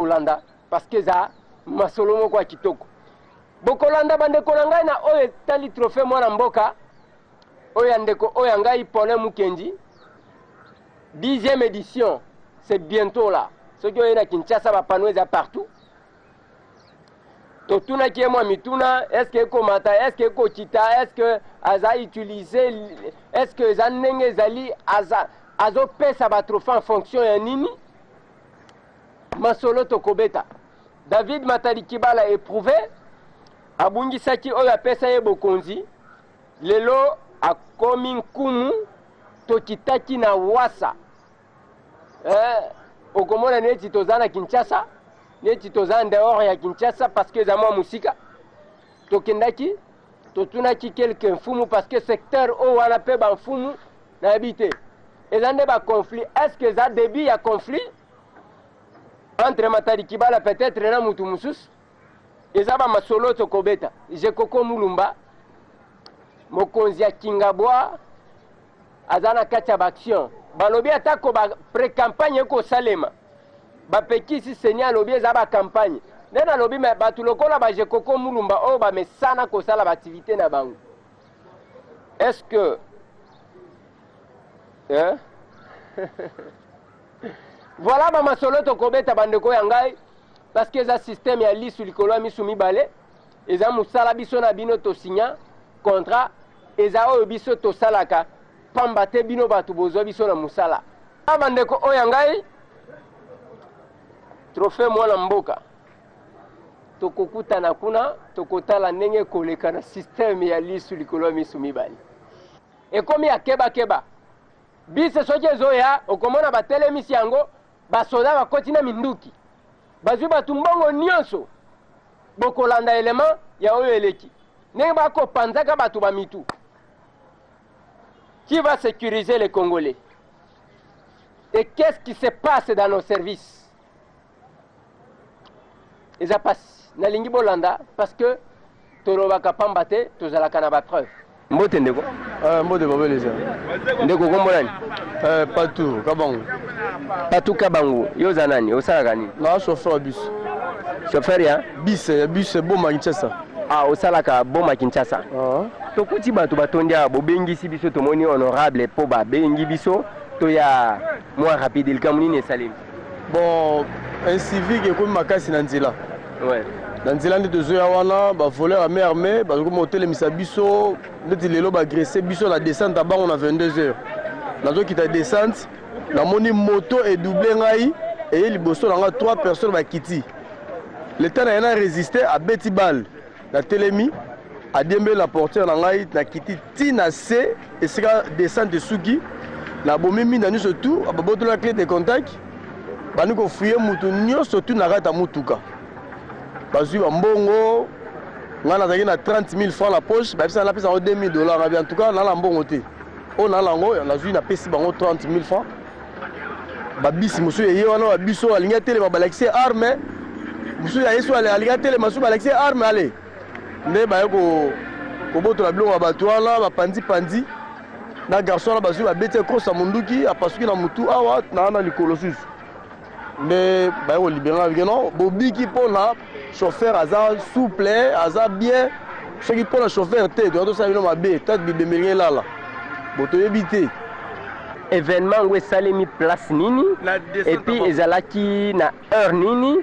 Olanda parce que za masolo moko ya kitoko. Bokolanda bandeko na ngai na oyo tali trophée mwana mboka oyo ndeko oyo ngai Paulin Mukendi 10e édition, c'est bientôt là. Ceux qui ont na Kinshasa ba panouer za partout. Totuna qui est moi mituna, est-ce que komata, est-ce que kochita, est-ce que aza utiliser, est-ce que zanenge zali azo pesa ba trophée en fonction ya nini? Masolo tokobeta. David Matali Kibala éprouvé abungi saki oyo apesa ye bokonzi lelo akomi nkumu tokitaki na wasa okomona neti tozana Kinshasa neti tozana dehors ya Kinshasa parce que zamwa musika tokendaki totunaki quelques mfumu parce que secteur o wana pe ba mfumu na habité ezande ba conflit est-ce que ça début ya conflit entre Matali Kibala peut-être na mutu mususu ezaba masolo tokobeta je koko mulumba mokonzi ya Kingabwa azana kati ya baction balobi atako ba pré-campagne ko salema bapekisi senya alobi eza ba campagne nde nalobi me batu lokola ba je koko mulumba oyo bamesana kosala baaktivité na bango est-ce que voilà ba masolo tokobeta bandeko ya ngai parce que eza système ya lisu likolo ya misu mibale eza musala biso na bino tosinya contrat eza oyo biso tosalaka pamba te bino bato bozwa biso na musala bandeko oyo ngai trophée mwana mboka tokokutana kuna tokotala ndenge koleka na système ya lisu likolo ya misu mibale ekomi ya keba bise soki ezoya okomona batelemisi yango basoda bakoti na minduki bazwi bato mbongo nyonso bokolanda element ya oyo eleki ndenge bakopanzaka bato bamitu. Qui va sécuriser les Congolais? Et qu'est-ce qui se passe dans nos services? Et ça passe na lingi bolanda parce que tolobaka pambate tozalaka na ba preuve. Mbote ndeko? Mbote babeleza. Ndeko kombo nani? Patou Kabangu. Patou Kabangu. Yo zanani? Osalaka nini? Na chauffeur bus. Chauffeur ya? Bus boma Kinshasa. Ah, osalaka boma Kinshasa. Tokuti bato batondia bobengisi biso tomoni honorable po ba bengi biso to ya moins rapide il kamuni ne salim. Bon, un civique ekomi makasi na nzela. Ouais. Na nzela nde tozoya wana ba voleur armé ba ko motel misa biso neti lelo ba agresser biso la descente à bango na 22h. Nazo kita descente na moni moto et doublé ngai et liboso na 3 personnes ba kiti. Le temps a résisté à beti balle. La télémi a démbé la portière na ngai na kiti tina C et sera descente de Suki na bomimi na nyonso tout ababoto la clé de contact bani ko fouiller mutu nyonso tout na rata mutuka bazui mbongo ngana zaki na 30 000 francs la poche ba bisa na pesa $2 000 en tout cas na la mbongo te on na lango na zui na pesi bango 30 000 francs ba bisi musu ye wana ba biso alinga tele ba balexé arme musu ya yeso alinga tele masu balexé arme ale nde ba ko boto la biloko ba toala ba pandi na garçon na bazui ba bete kosa munduki apasuki na mutu awa na likolosus mais ba ko libérer avec non bobiki pona chauffeur aza souple aza bien ce qui pona chauffeur te doit ça bino mabe tête bibemeli lala boto yebité événement où salemi place nini et puis ezalaki na heure nini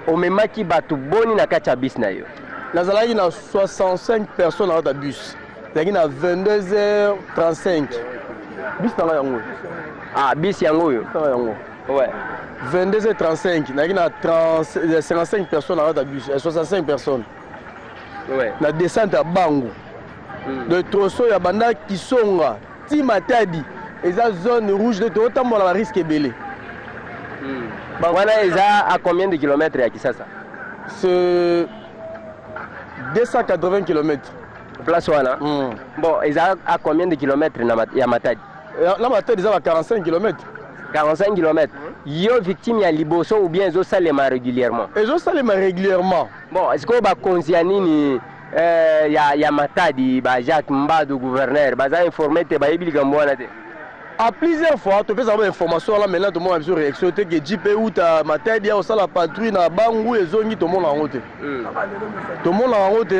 au même qui batu boni na kacha bis na yo nazalaki na 65 personnes dans le bus nazalaki na 22h35 bis na yango ah bis yango yo ouais 22h35 nazalaki na 55 personnes dans le bus 65 personnes ouais na descente à Bango de trosso ya banda Kisonga ti Matadi eza zone rouge de totambola la risque belé voilà eza à combien de kilomètres ya Kisasa? C'est 280 km. Place wana. Bon, ils ont à combien de kilomètres ya Matadi? La Matadi ils ont 45 km. 45 km. Yo victime ya liboso ou bien zo salema régulièrement? Ils ont salema régulièrement. Bon, est-ce que ba konzianini ya Matadi ba Jacques Mbadu gouverneur ba za informé te ba yebili gambwana te? à plusieurs fois tu fais avoir information là maintenant tout le monde a besoin de réaction que JP ou ta matériel dia au la patrouille na bangu ezongi tout le monde en route tout le monde en route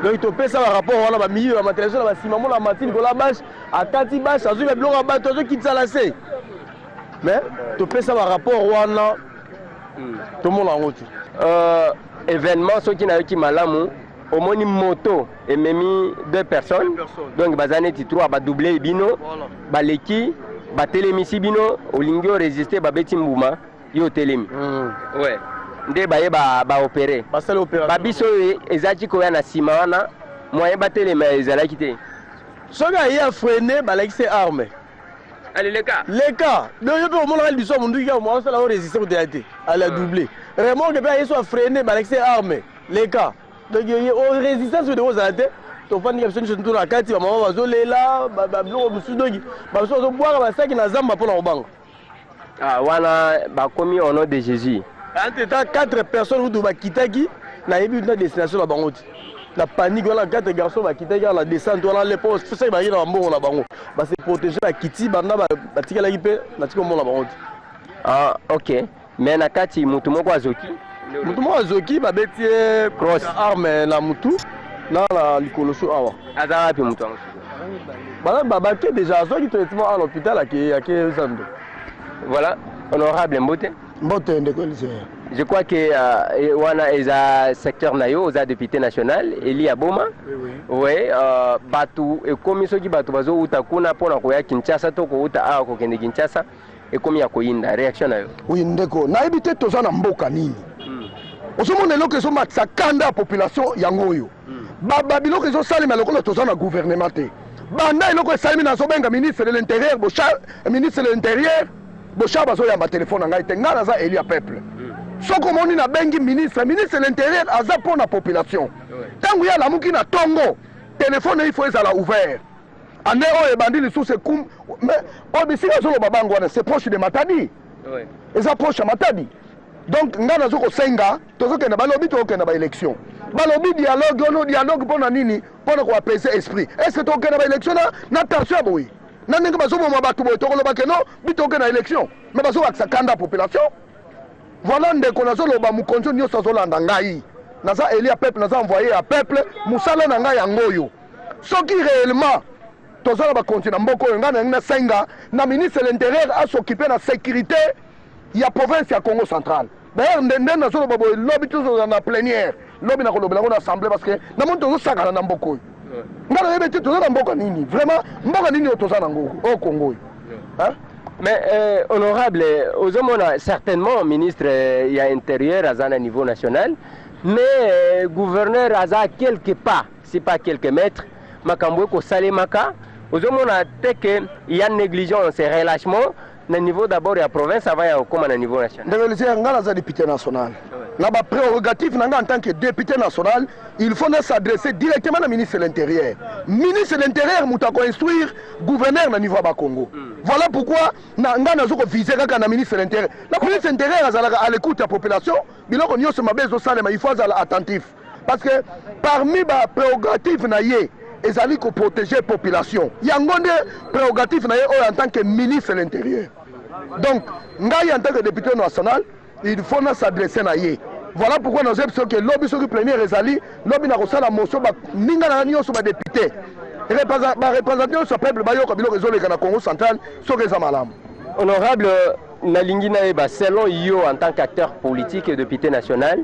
donc tu fais ça par rapport à la milieu la télévision la ciment la matine ko la bâche à kati bâche azu le blog ba to qui ça la c'est mais tu fais ça par rapport wana tout le monde en route événement ceux qui n'a qui malamu au moni moto et memi 2 personnes donc bazane ti 3 ba doubler bino ba leki ba telemisi bino olingio résister ba beti mbuma yo telemi ouais nde ba ye ba opérer ba sala opération ba biso ezaki ko ya na sima wana moyen ba telema ezalaki te soga ya freiner ba leki c'est arme allez les cas donc yo pe mo la biso mundu ya mo sala résister ko te à la doubler vraiment que ba yeso freiner ba leki c'est arme les cas donc on résistance de aux athées to fandi ka biso nto na kati ba mama bazolela ba bloko musu dogi ba biso zo boire ba saki na zamba pona obanga wana ba komi au nom de Jésus entre temps 4 personnes ou ba kitaki na yebi na destination la bango la panique wana 4 garçons ba kitaki la descente wana les postes ça ba yina mbongo na bango ba se protéger ba kiti banda ba tikala kipe na tiko mbongo na bango OK mais na kati mutu moko azoki mutu moko azoki ba betie cross arme na mutu na la likoloso awa azala pe mutu baba ke déjà azoki traitement à l'hôpital à Zando. Voilà honorable Mbote je crois que wana eza secteur nayo oza député national Eli Aboma oui batu e komi soki batu bazo uta kuna pona ko ya Kinshasa to ko uta a ko kende Kinshasa e komi ya koyinda réaction nayo oui ndeko na ebité toza na mboka nini osomona eloko ezomatisa kanda ya population yango oyo babiloko ezosalema lokola toza na gouvernement te banda eloko esalemi nazobenga ministre de l'intérieur bocha bazoyamba telefone na ngai te ngai naza Eli ya peuple soko omoni nabengi ministre de l'intérieur aza mpo na population ntango ye alamuki na ntongo telefone il faut ezala ouvert ande oyo ebandi lisusu ekum oyo bisika ezoloba bango wana c'est proche de Matadi eza proche ya Matadi donc nga nazo kosenga tozokenda balobi tokenda baélection balobi dialogue ono dialogue mpona nini mpona koapaiser esprit est-ce que tokenda baélection na tension ya boye na ndenge bazoboma bato boye tokolobake no bitokenda élection mais bazobakisa kanda ya population voilà ndeko nazoloba mokonzi nyonso azolanda ngai naza Eli ya peuple naza envoyé ya peuple mosala na ngai yango oyo soki réellement tozala bakonzi na mboka oyo ngai nangi nasenga na ministre de l'intérieur asokipe na sécurité ya province ya Congo central d'ailleurs ndende nazoloba boye lobi tozoza na plénière lobi nakolobela ngo na assemblée parce que namoni tozosakana na mboka oyo ngai nayebi te toza na mboka nini vraiment mboka nini oyo toza nango oyo Congo oyo mais honorable ozomona certainement ministre ya intérieur aza na niveau national mais gouverneur aza quelque part si pas quelques mètres makambo ekosalemaka ozomona te que ya négligence et relâchement na niveau d'abord ya province avant ya okoma na niveau national ndeko nga naza député national na ba prérogative nanga en tant que député national il faut s'adresser directement na ministre de l'intérieur muta ko instruire gouverneur na niveau ba Congo voilà pourquoi nga nazo ko viser kaka na ministre de l'intérieur la ministre de l'intérieur azalaka à l'écoute ya population biloko nyonso mabezo salema il faut azala attentif parce que parmi ba prérogative na ye ezali ko protéger population yango nde prérogative na ye en tant que ministre de l'intérieur donc ngai en tant que député national il faut s'adresser na ye voilà pourquoi nous avons dit que lobby soki plénière ezali lobby na kosala motion ba ninga na nyonso ba député représentant ce peuple bayoka biloko ezoleka na Congo central soki eza malamu honorable nalingi na yeba selon yo en tant qu'acteur politique et député national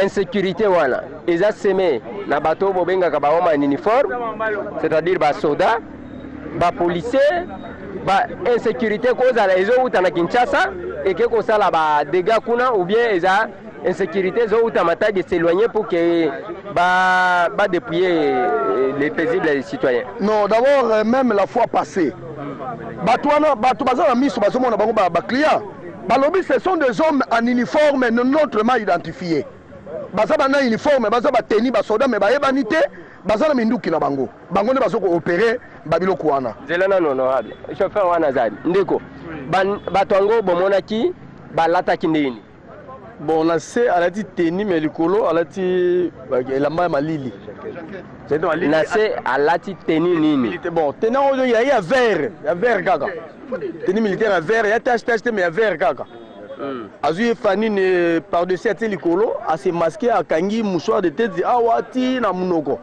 insécurité wana eza semé na bato bobengaka baoma en uniforme c'est-à-dire ba soda ba policier ba insécurité kozala ezouta na Kinshasa eke kosala ba dégâts kuna ou bien eza insécurité ezouta Matadi s'éloigner pour que ba dépouiller les paisibles citoyens. Non, d'abord même la fois passée bato bazala miso bazomona bango ba client balobi ce sont des hommes en uniforme non autrement identifiés baza bana uniforme baza bateni basoda me bayebani te baza na minduki na bango nde bazo ko opérer babiloko wana zelana honorable chauffeur wana zali ndeko bato yango bomonaki balataki ndeni bon na se alati teni mais likolo alati elamba ya malili nase alati teni nini bon tenant il y a vert kaka tenue militaire à vert il y a tache mais à vert kaka azui fanine par dessus ati likolo a se masquer a kangi mouchoir de tête awati na munoko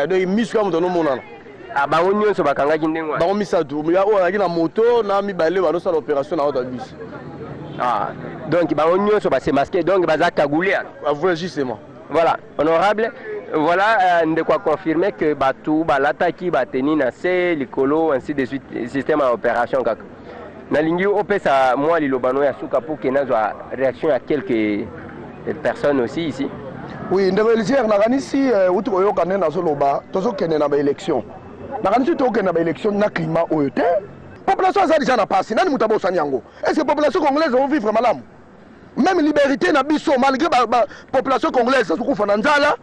donc misu kama tono monana bango nyonso bakangaki ndenge bango misatu ya o na moto na mibale bano sala opération na auto bus donc bango nyonso ba se masquer donc baza kagoulé voilà justement voilà honorable voilà de quoi confirmer que batou balataki bateni na se likolo ainsi de suite système en opération kaka nalingi opesa moi lilobano ya suka pour que nazwa réaction à quelques personnes aussi ici. Oui, ndeko Elisière nakanisi uti koyokane nazoloba tozokende na ba élection nakanisi tokende na ba élection na climat oyo te population azali déjà na pasi nani muta bosani yango est-ce que population congolaise va vivre malamu même liberté na biso malgré ba population congolaise sokufa na nzala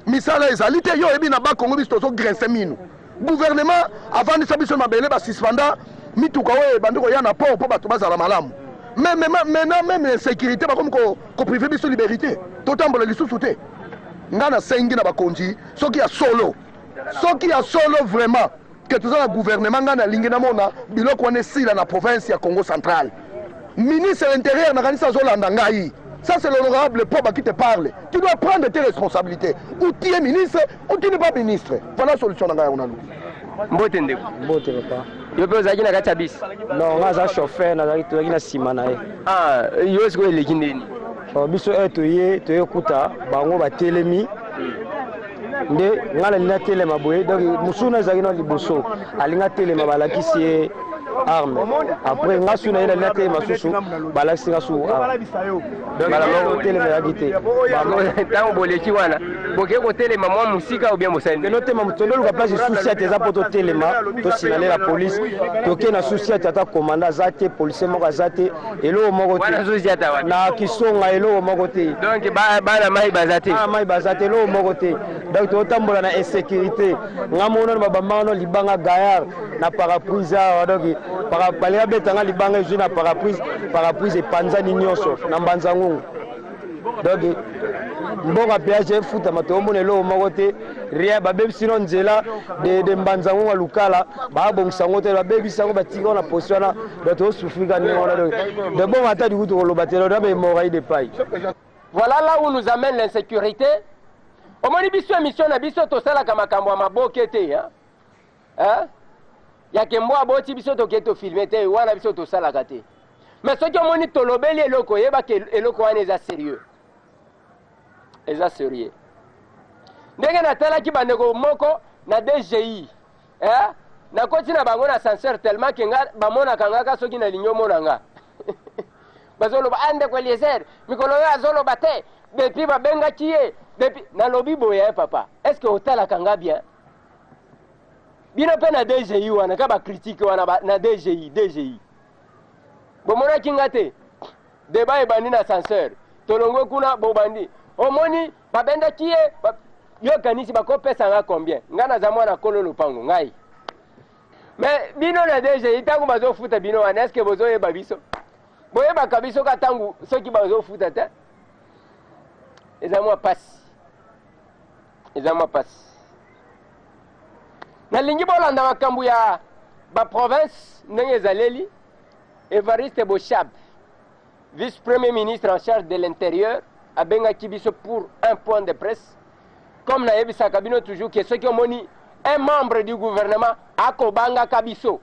misala ezali te yo ebi na ba Congo biso tozogrince minu gouvernement avandisa biso mabele ba suspenda mituka oyo bandeko ya na port po bato bazala malamu même insécurité bakomi koprive biso liberté totambola lisusu te nga na sengi na bakonzi soki ya solo vraiment que toza na gouvernement nga na lingi namona biloko wana esila na province ya Congo central ministre de l'intérieur nakanisi azolanda ngai. Ça c'est l'honorable Poba qui te parle. Tu dois prendre tes responsabilités. Ou tu es ministre, ou tu n'es pas ministre. Voilà la solution dans le monde. Mbote ndeko. Mbote papa. Yo pe ozaki na kati ya bisi. Non, nga za chauffeur nazaki toyaki na sima na ye. Yo siko eleki ndeni. Biso toye kuta bango batelemi. Nde nga na telema boye donc musuna ezaki na liboso alinga telema balakisi ye arme après nga suna ye na telema susu balakisi nga su donc telema yaki te ntango boleki wana boke kotelema mwa musika ou bien mosani no tema tondoluka place susi ate eza mpo totelema tosinale la police toke na susi ate ata komanda aza te policier moko aza te eloko moko te na kisonga eloko moko te donc bana mai baza te mai baza te eloko moko te donc totambola na insécurité nga mona na babambanga no libanga gayar na parapluie awa donc balinga betanga libanga ezwi na parapluie epanzani nyonso na mbanzangungu donc mbongo péage efutama toomona eloko moko te rien babebisi no nzela de mbanzangungu ya lukala babongisa yango te babebisi yango batika ngo na posi wana donc tosufrika ndenge wana de bongo ata duku tokoloba te loda bahémorragie de paille. Voilà là où nous amène l'insécurité. Omoni biso émission na biso tosalaka makambo ya maboke te yake mwa boti biso toke tofilme te wana biso tosalaka te mais soki omoni tolobeli eloko yebaka eloko wana eza sérieux ndenge natalaki bandeko moko na DGI nakoti na bango na ascenseur tellement ke nga bamonaka ngaka soki nalingi omona nga bazoloba ndeko Eliezer mikolo oyo azoloba te depuis babengaki ye depuis nalobi boye papa est-ce que otalaka nga bien bino mpe na DGI wana ka bacritique wana na DGI bomonaki nga te débat ebandi na ascenseur tolongwe kuna bobandi omoni babendaki ye yokanisi bakopesa nga combien nga naza mwana kolo lupango ngai mais bino na DGI ntango bazofuta bino wana est-ce que bozoyeba biso boyebaka biso ka ntango soki bazofuta te eza mwa pasi nalingi bolanda makambo ya baprovince ndenge ezaleli. Evariste Bochab, vice-premier ministre en charge de l'intérieur, abengaki biso pour un point de presse. Comme na yebisaka bino toujours que ceux qui ont moni un membre du gouvernement akobanga kabiso.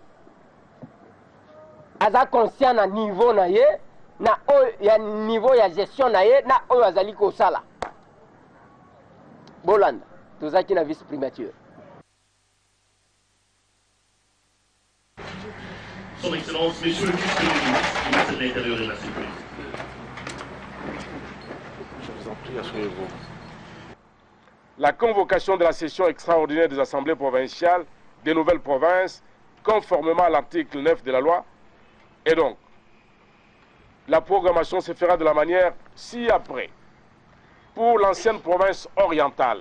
Aza conscient na niveau na ye, na ya niveau ya gestion na ye, na oyo azali kosala. Bolanda, tozaki na vice-primature. Son Excellence, Monsieur le ministre de l'Intérieur et de la Sécurité. Je vous en prie, asseyez-vous. La convocation de la session extraordinaire des assemblées provinciales des nouvelles provinces, conformément à l'article 9 de la loi, et donc, la programmation se fera de la manière ci-après. Pour l'ancienne province orientale,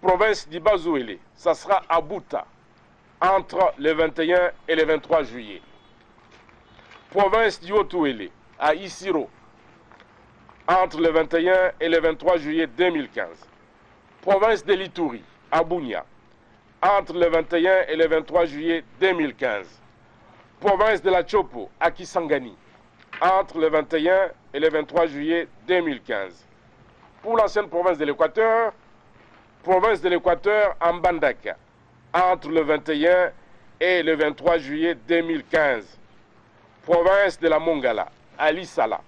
province d'Ibazouélé, ça sera à Bouta, entre le 21 et le 23 juillet. Province d'Iotouélé, à Isiro, entre le 21 et le 23 juillet 2015. Province de l'Ituri, à Bunia, entre le 21 et le 23 juillet 2015. Province de la Chopo, à Kisangani, entre le 21 et le 23 juillet 2015. Pour l'ancienne province de l'Équateur, province de l'Équateur en Bandaka, entre le 21 et le 23 juillet 2015. Province de la Mongala, à Lissala,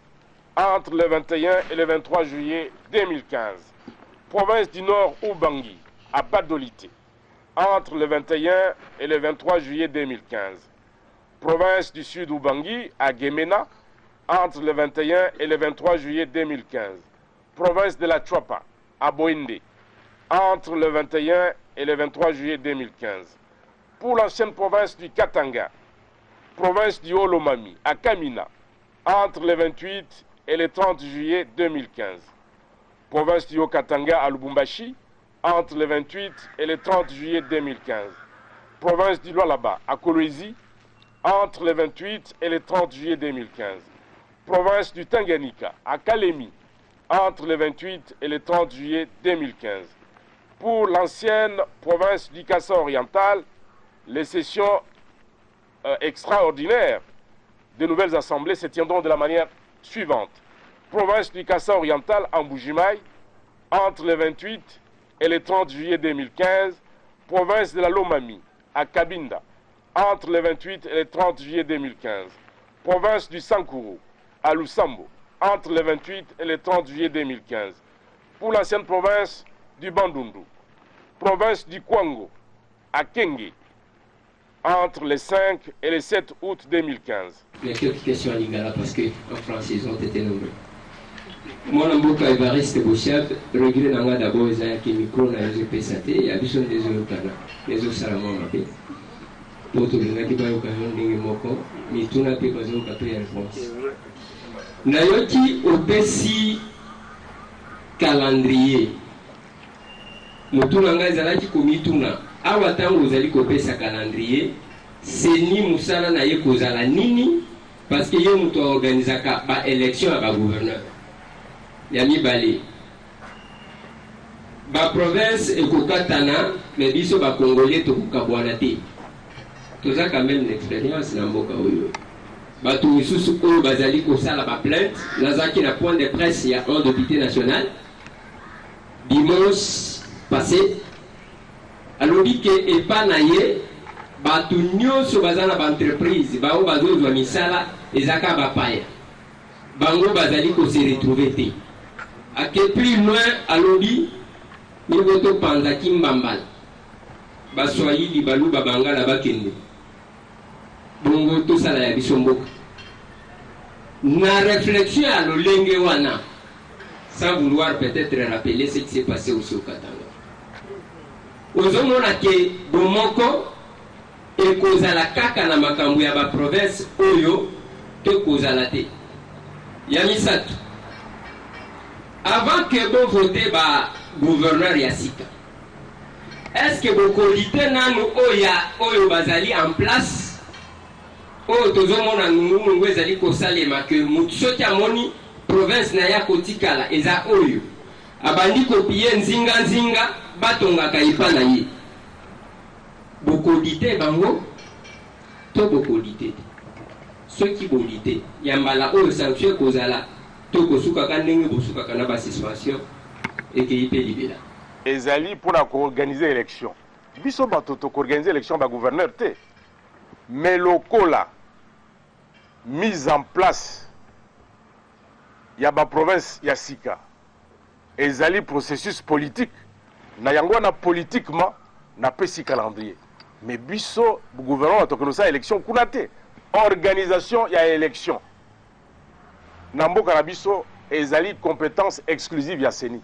entre le 21 et le 23 juillet 2015. Province du Nord Ubangi, à Badolité, entre le 21 et le 23 juillet 2015. Province du Sud Ubangi, à Gemena, entre le 21 et le 23 juillet 2015. Province de la Chuapa, à Boinde, entre le 21 et le 23 juillet 2015. Pour l'ancienne province du Katanga, province du Olomami, à Kamina, entre le 28 et le 30 juillet 2015. Province du Haut-Katanga à Lubumbashi, entre le 28 et le 30 juillet 2015. Province du Lualaba à Kolwezi, entre le 28 et le 30 juillet 2015. Province du Tanganyika à Kalemi, entre le 28 et le 30 juillet 2015. Pour l'ancienne province du Kassa oriental, les sessions extraordinaires des nouvelles assemblées se tiendront de la manière suivante. Province du Kassa oriental en Mbujimayi, entre le 28 et le 30 juillet 2015. Province de la Lomami, à Kabinda, entre le 28 et le 30 juillet 2015. Province du Sankuru, à Lusambo, entre le 28 et le 30 juillet 2015. Pour l'ancienne province du Bandundu. Province du Kwango, à Kenge, entre le 5 et le 7 août 2015. Il y a quelques questions à Lingala parce qu'en français ils ont été nombreux. Moi, je suis Evariste Bouchab, regret d'abord d'abord les micros dans les PSAT, il y a besoin des autres les autres salamans. Pour tout le monde qui va au camion de Moko, mais tout n'a pas besoin de réponse. Nayoti au PSI calendrier. Mutuna ngazalaki komituna awa tango ozali kopesa calendrier seni musala na ye kozala nini parce que ye muto organisaka ba élection ba gouverneur ya mibale ba province ekokatana mais biso ba congolais tokokabwana te toza quand même l'expérience na mboka oyo bato misusu oyo bazali kosala ba plainte nazaki na point de presse ya un député national dimanche passé alobi ke epa na ye bato nyonso baza na baentreprise bango bazozwa misala ezaka bapaya bango bazali kose retrouve te ake plus loin alobi mingo topanzaki mbambala baswahili baluba bangala bakende bongo tosala ya biso mboka na réflexion ya lolenge wana sans vouloir peut-être rappeler ce qui s'est passé aussi au Katanga. Ozomona ke bomoko ekozala kaka na makambo ya ba province oyo te kozala te. Ya misatu. Avant que bo voter ba gouverneur ya sika. Est-ce que bokolite nanu oyo bazali en place oyo tozomona nungu ezali kosalema ke mutu soki amoni province na ya kotikala eza oyo abandi kopie nzinga batongaka epa na ye bokolite bango to bokolite te soki bolite ya mbala oyo sanction kozala to kosukaka ndenge bosukaka na basuspension ekei mpe libela ezali mpona koorganize élection biso bato tokoorganize élection bagouverneur te mais lokola mise en place ya baprovince ya sika ezali processus politique na yango wana politiquement na pesi calendrier mais biso gouvernement tokonosa élection kuna te organisation ya élection na mboka na biso ezali compétence exclusive ya seni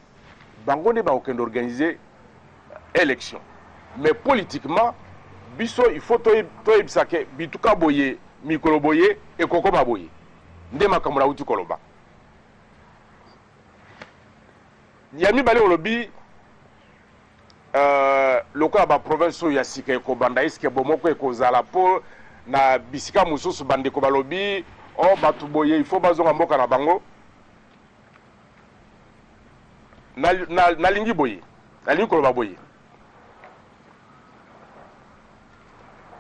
bango nde bakokende organiser élection mais politiquement biso il faut toyebisa ke bituka boye mikolo boye ekokoma boye nde makambo nauti koloba ya mibale olobi lokola baprovince oyo ya sika ekobanda eske bomoko ekozala mpo na bisika mosusu bandeko balobi o bato boye il faut bazonga mboka na bango nalingi boye nalingi koloba boye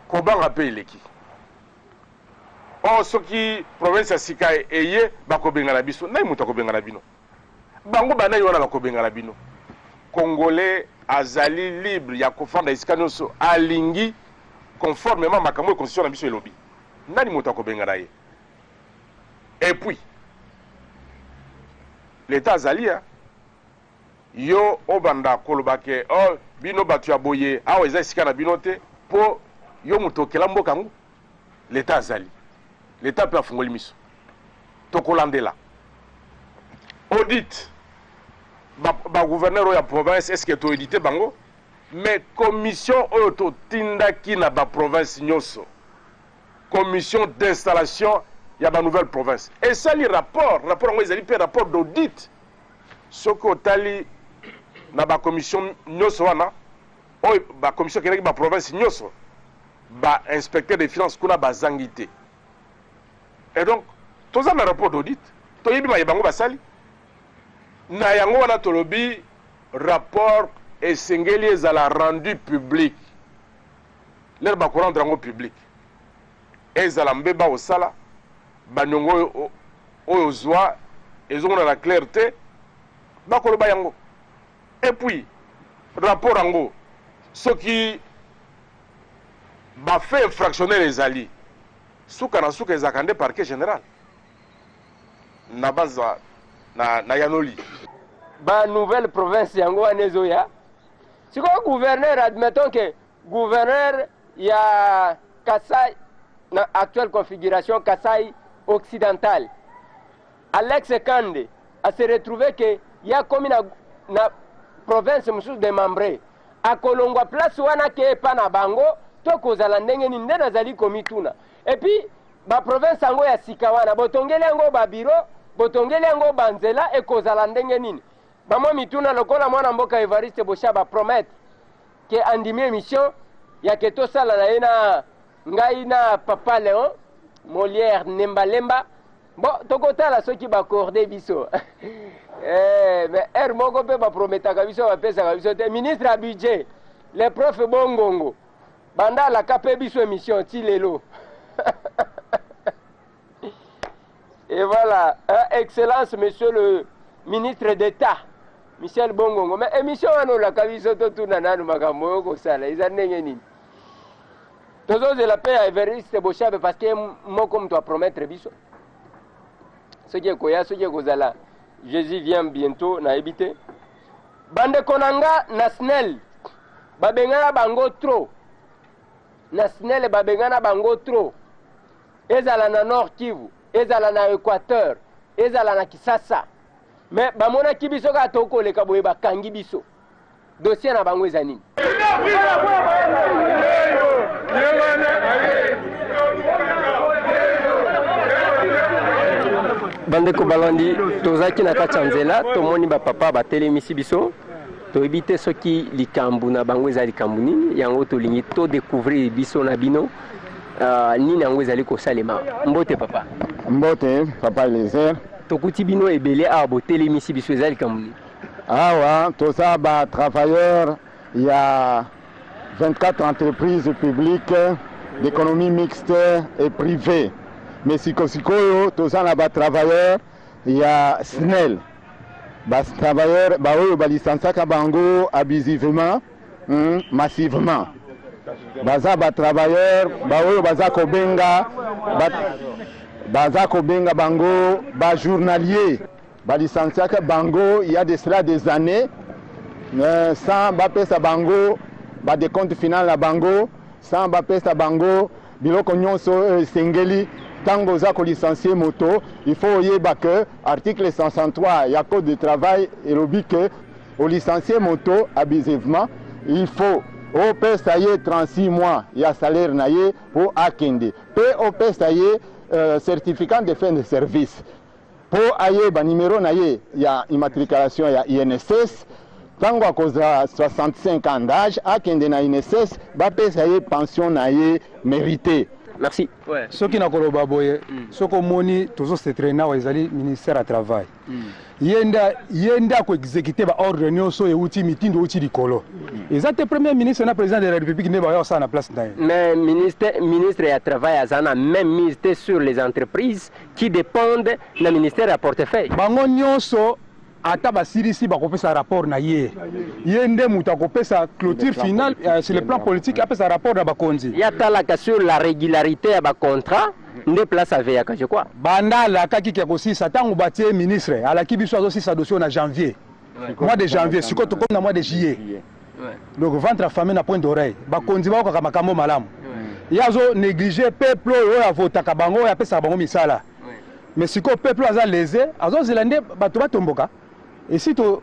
kobanga mpe eleki soki province ya sika eye bakobengana biso nai moto akobengana bino bango banai wana bakobengana bino congolais azali libre ya kofanda esika nyonso alingi conformément makambo ya constitution na biso elobi nani moto akobengana ye et puis l'état azali yo obanda koloba ke bino bato ya boye awa eza esika na bino te mpo yo moto okela mboka yango l'état azali l'état mpe afungoli miso tokolandela audit bagouverneur oyo ya province estce toedite bango mais commission oyo totindaki na baprovince nyonso commission d'installation ya banouvelle province esali rapport yango ezali mpe rapport d'audit soki otali na bacommission nyonso wana oyo bacommission ekendaki baprovince nyonso bainspecteur des finances kuna bazangi te et donc toza na rapport d'audit toyebi mayeba yango basali na yango wana tolobi rapport esengeli ezala rendu public lere bakorendre yango public ezala mbeba osala baniongo oyo ozwa ezongona na clarté bakoloba yango et puis rapport yango soki bafe infractionnel ezali suka na suka ezalaka nde parquet général na baza na yanoli nouvelle province yango wana ezoya sikoyo gouverneur admettons que gouverneur ya Kasai na actuelle configuration Kasai occidental Alex Kande a se retrouvé que ya komi na province mosusu démembré akolongwa place wana ke epa na bango to kozala ndenge nini nde nazali komi tuna et puis baprovince yango ya sika wana botongeli yango babiro botongeli yango banzela ekozala ndenge nini bamwa mituna lokola mwana mboka Evariste Bosha bapromete ke andimi émission ya ke tosala na ye na ngai na Papa Léon Molière Nembalemba bon tokotala soki bakorde biso mais moko mpe baprometaka biso bapesaka biso te ministre ya budget le prof Bongongo banda alaka mpe biso émission ti lelo et voilà excellence monsieur le ministre d'État Michel Bongongo mais émission wana olaka biso totuna nanu makambo oyo kosala eza ndenge nini tozozela mpe ya Evariste Boshabe parce que moko moto apromettre biso soki ekoya soki ekozala Jésus vient bientôt nayebi te bandeko na nga na SNEL babengana bango trop na SNEL babengana bango trop ezala na Nord Kivu ezala na Équateur ezala na Kisasa mais bamonaki biso kaka tokoleka boye bakangi biso dossier na bango eza nini bandeko balandi tozaki na kati ya nzela tomoni bapapa batelemisi biso toyebi te soki likambo na bango eza likambo nini yango tolingi todécouvrir biso na bino nini yango ezali kosalema mbote papa mbote papa Lézer tokuti bino ebele awa botelemisi biso eza likambo nini awa toza batravailleur ya 24 entreprises publiques d'économie mixte et privée mais sikoyo toza na batravailleur ya SNEL batravailleur baoyo balisansiaka bango abusivement massivement baza batravailleur baoyo baza kobenga bango bajournalier balisansiaka bango il y a de cela des années sans bapesa bango badécompte final na bango sans bapesa bango biloko nyonso esengeli tango oza kolicencie moto il faut oyeba que article 163 ya code de travail elobi que olicencie moto abusivement il faut opesa ye 36 mois ya salaire na ye po akende pe opesa ye certificat de fin de service po ayeba numéro na ye ya immatriculation ya INSS tango akozala 65 ans d'âge akende na INSS bapesa ye pension na ye mérité Merci. Ouais. Ce qui n'a pas boye, ce qu'on moni toujours se traîner au ministère à travail. Yenda ko exécuter ba ordre nyonso e outil mitindo outil dikolo. Exact premier ministre na président de la République ne ba yo ça na place na. Mais ministre ya travail azana même ministère sur les entreprises qui dépendent du ministère à portefeuille. Bango nyonso ata basirisi bakopesa rapport na ye. Yende muta kopesa clôture finale sur le plan politique apesa rapport na bakonzi. Ya talaka sur la régularité ya ba contrat. Nde place à Veyaka, je crois. Banda la kaki qui aussi Satan ou bâti ministre à la Kibiso aussi sa dossier en janvier. Mois de janvier, c'est comme dans mois de juillet. Donc ventre à famille na point d'oreille. Ba konzi ba ko makambo malamu. Yazo négliger peuple o ya vota kabango ya pesa bango misala. Mais si ko peuple aza lésé, azo zelande ba to tomboka. Et si to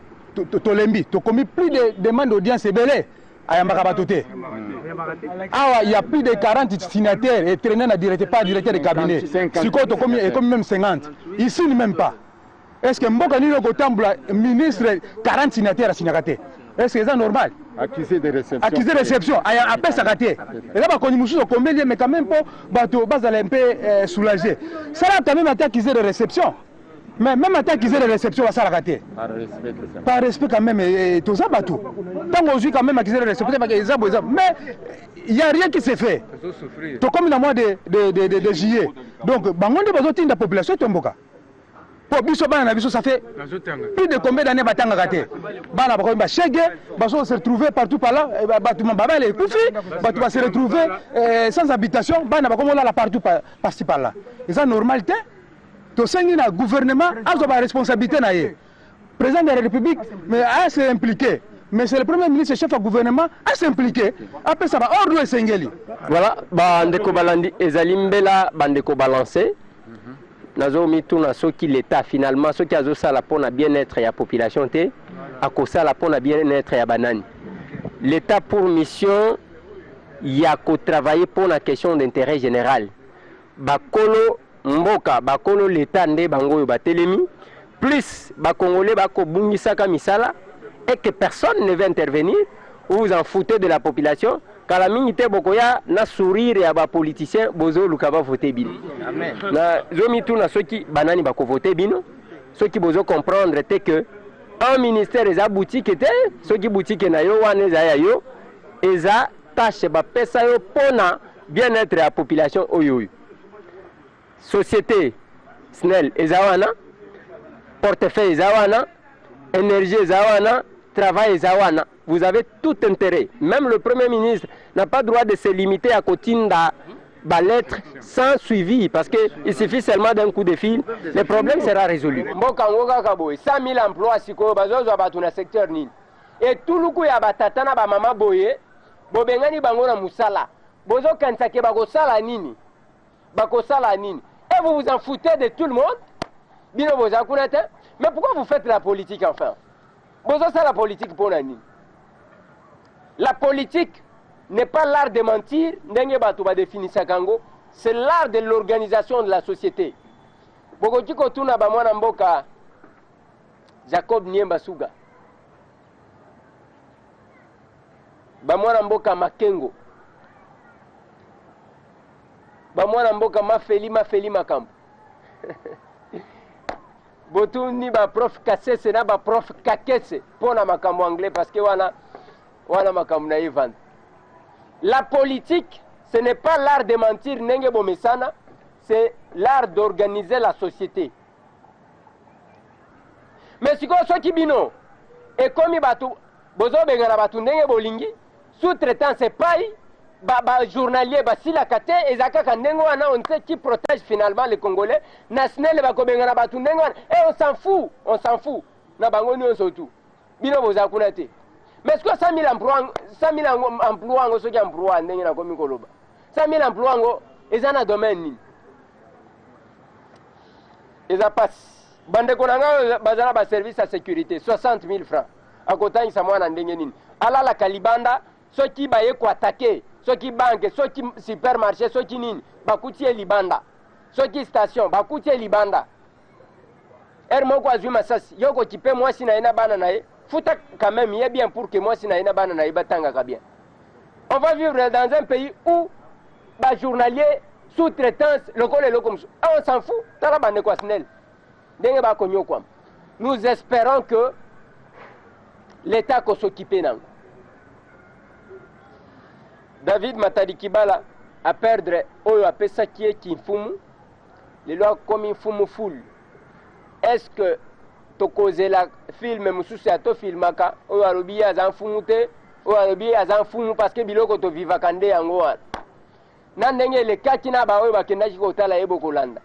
lembi, to commis plus de demandes d'audience belé. Ah, il y a plus de 40 signataires et traînés par directeur de cabinet. Si quoi, comme même 50. Ici, même pas. Est-ce que Mboka Nino Kotambula, ministre, 40 signataires à signater? Est-ce que c'est normal? Accusé de réception. Accusé de réception. Après, ça a été. Et là, on a combien, mais quand même pas, un peu soulagé. Ça a quand même été accusé de réception. Mais même en tant qu'accusé de réception, ça a raté. Par respect quand même, tout ça, tout. Tant qu'on joue quand même accusé de réception, mais il n'y a rien qui s'est fait. Tout comme dans le mois de juillet. Donc, bangonde bazotin de la population tomboka. Pour biso bana biso ça fait plus de combien d'années batanga raté. Bana ba ba chege, ba se retrouver partout par là, batuma baba les koufi, batu va se retrouver sans habitation, bana ba comme là partout par-ci par là. Et ça normalité. Le gouvernement a une responsabilité. Le président de la République a s'est impliqué. Mais c'est le premier ministre chef du gouvernement a s'impliqué. Après ça va ordre Sengeli. Voilà, bandeko balandi ezalimbela bandeko balancer. Nazo mituna soki l'état finalement soki azo sala pona bien-être ya population té akosala pona bien-être ya banani. L'état pour mission ya ko travailler pour la question d'intérêt général. Bakolo Mboka bakolo l'état nde bango batelemi plus bakongolais bako bungisaka misala et que personne ne veut intervenir, vous vous en foutez de la population car la minité bokoya na sourire ya ba politicien bozo lukaba voter bino. Amen. Na zomi tuna soki banani bako voter bino, soki bozo comprendre te que un ministère eza boutique te, soki boutique na yo wana eza ya yo eza tâche ba pesa yo pona bien-être ya population oyo. Société, SNEL, Ezawana, portefeuille, Ezawana, énergie, Ezawana, travail, Ezawana. Vous avez tout intérêt. Même le Premier ministre n'a pas le droit de se limiter à continuer la lettre sans suivi parce qu'il suffit seulement d'un coup de fil. Le problème sera résolu. 100 000 emplois, si vous avez dans le secteur. Et tout le coup, il y a des maman boye, bobengani bangona musala. Bozo kansake bagosala nini. Bakosala nini. Et vous vous en foutez de tout le monde. Bino boza kunate. Mais pourquoi vous faites la politique enfin? Bozo c'est la politique pour nani. La politique n'est pas l'art de mentir, ndenge batu ba définir kango, c'est l'art de l'organisation de la société. Bokotiko tuna ba mwana mboka Jacob Niemba Suga. Ba mwana mboka Makengo. Bamwana mboka mafeli makambo. Botuni ba prof Kasese na ba prof Kakese pona makambo anglais parce que wana makambo na yevant. La politique, ce n'est pas l'art de mentir nenge bomesana, c'est l'art d'organiser la société. Mais si ko soki bino et comme batu bozo bengana batu ndenge bolingi, sous-traitant c'est pas journalier basila kate ezaka kandengo wana on sait qui protège finalement les Congolais national ba kobengana batu ndengo et on s'en fout na bango nyonso tout bino boza kuna te mais est-ce que 100 000 emplois ngo soki emploi ndenge na komi koloba 100 000 emplois ngo ezana domaine nini eza passe bandeko nanga bazala ba service à sécurité 60 000 francs akotangisa mwana ndenge nini alala kalibanda soki baye ko attaquer soki banque soki supermarché soki nini bakutie libanda soki station bakutie libanda moko azwi masasi yoko kipe mwasi na ina bana nae futa quand même il est bien pour que mwasi na ina bana nae batanga ka bien. On va vivre dans un pays où ba journalier sous-traitance lokola eloko mosusu on s'en fout tala bandeko ya SNEL ndenge bakonyokwama. Nous espérons que l'État peut s'occuper nango. David Matadi Kibala a perdre oyo apesa kie kimfumu lelo comme mfumu full. Est-ce que tokozela film mususu ya to filmaka oyo alobi aza mfumu te oyo alobi aza mfumu parce que biloko to vivaka nde yango wana na ndenge elekaki na baoyo bakendaki kotala ye bokolanda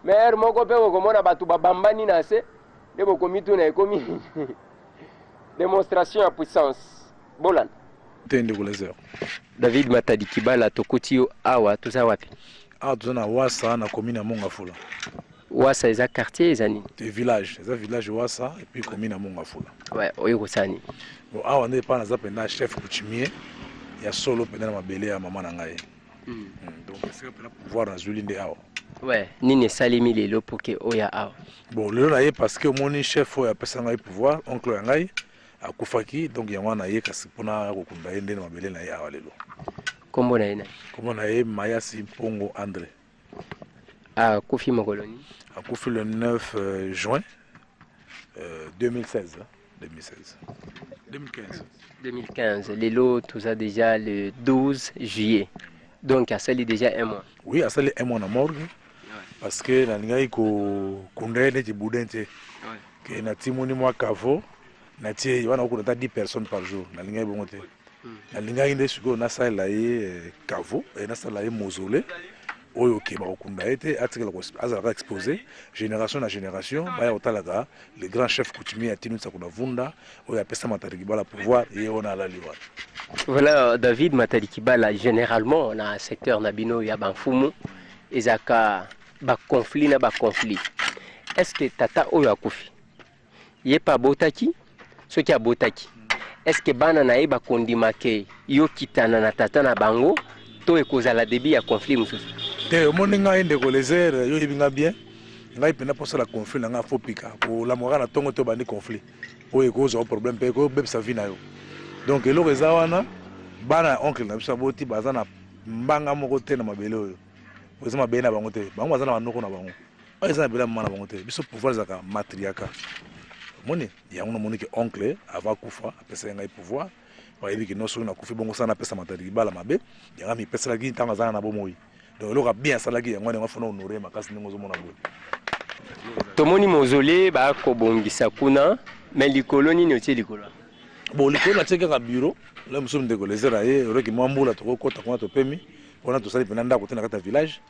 mais moko mpe bokomona bato babambani na se nde bokomituna ekomi démonstration ya puissance bolanda. David Matadi Kibala tokuti yo awa toza wapi? Awa toza na Wasa na commune ya Mongafula. Wasa eza quartier eza nini? Village, eza village Wasa et puis commune ya Mongafula. Ouais, oyo kosani. Bon awa nde pa naza penda chef coutumier ya solo penda na mabele ya mama na ngai. Donc c'est pour pouvoir na zuli nde awa. Ouais, nini salimi lelo pour que oya awa. Bon lelo na ye parce que moni chef oya pesa ngai pouvoir oncle ya ngai akufaki donc yango na ye kasi pona kokunda ye nde na mabele na ye awa lelo. Kombo na ye na? Kombo na ye Mayasi Mpongo André. Ah, Kofi Mogoloni. A Kofi le 9 juin 2016. 2015. Les lots, tout ça déjà le 12 juillet. Donc, ça sali déjà un mois. Oui, ça sali un mois na morgue. Parce que na lingai ko kundene ti budente. Que na timoni moi kavo na tie wana ko 10 personnes par jour. Na lingai bongote. Na lingai nde siko na sala ye kavo et na sala ye mausolée. Oyo ke ba okunda ete atikela ko azala exposé génération na génération ba otalaga le grand chef coutumier atinu sakuna vunda oyo apesa Matadi Kibala pouvoir et on a la liwa. Voilà David Matadi Kibala généralement on a un secteur nabino ya banfumu ezaka ba conflit na ba conflit. Est-ce que tata oyo akufi ye pa botaki soki abotaki est-ce que bana na ye ba kondimake yo kitana na tata na bango to ekozala début ya conflit mususu? Te moni ngai ndeko lezer yo yebinga bien ngai pena posa la conflit na nga fo pika ko la mora na tongo to bandi conflit oyo kozo problème pe ko beb sa vie na yo donc eloko eza wana bana oncle na biso boti baza na mbanga moko te na mabele oyo oza mabele na bango te bango baza na banoko na bango oyo eza na bele mama na bango te biso pouvoir zaka matriaka moni yango na moni ke oncle ava kufa apesa ngai pouvoir bayebi ke no so na kufi bongo sana pesa Matadi Kibala mabe yanga mi pesa la ginta ngazana na bomoi. Donc le bien salaki yango ne ngafona honorer makasi ningo mona boye. Tomoni mausolée ba ko bongisa kuna mais likolo nini otie likolo? Bon likolo na teka ka bureau là muso ndeko lezera ye roki mwambula to kota kwa to pemi ona to sali penanda ko tena kata village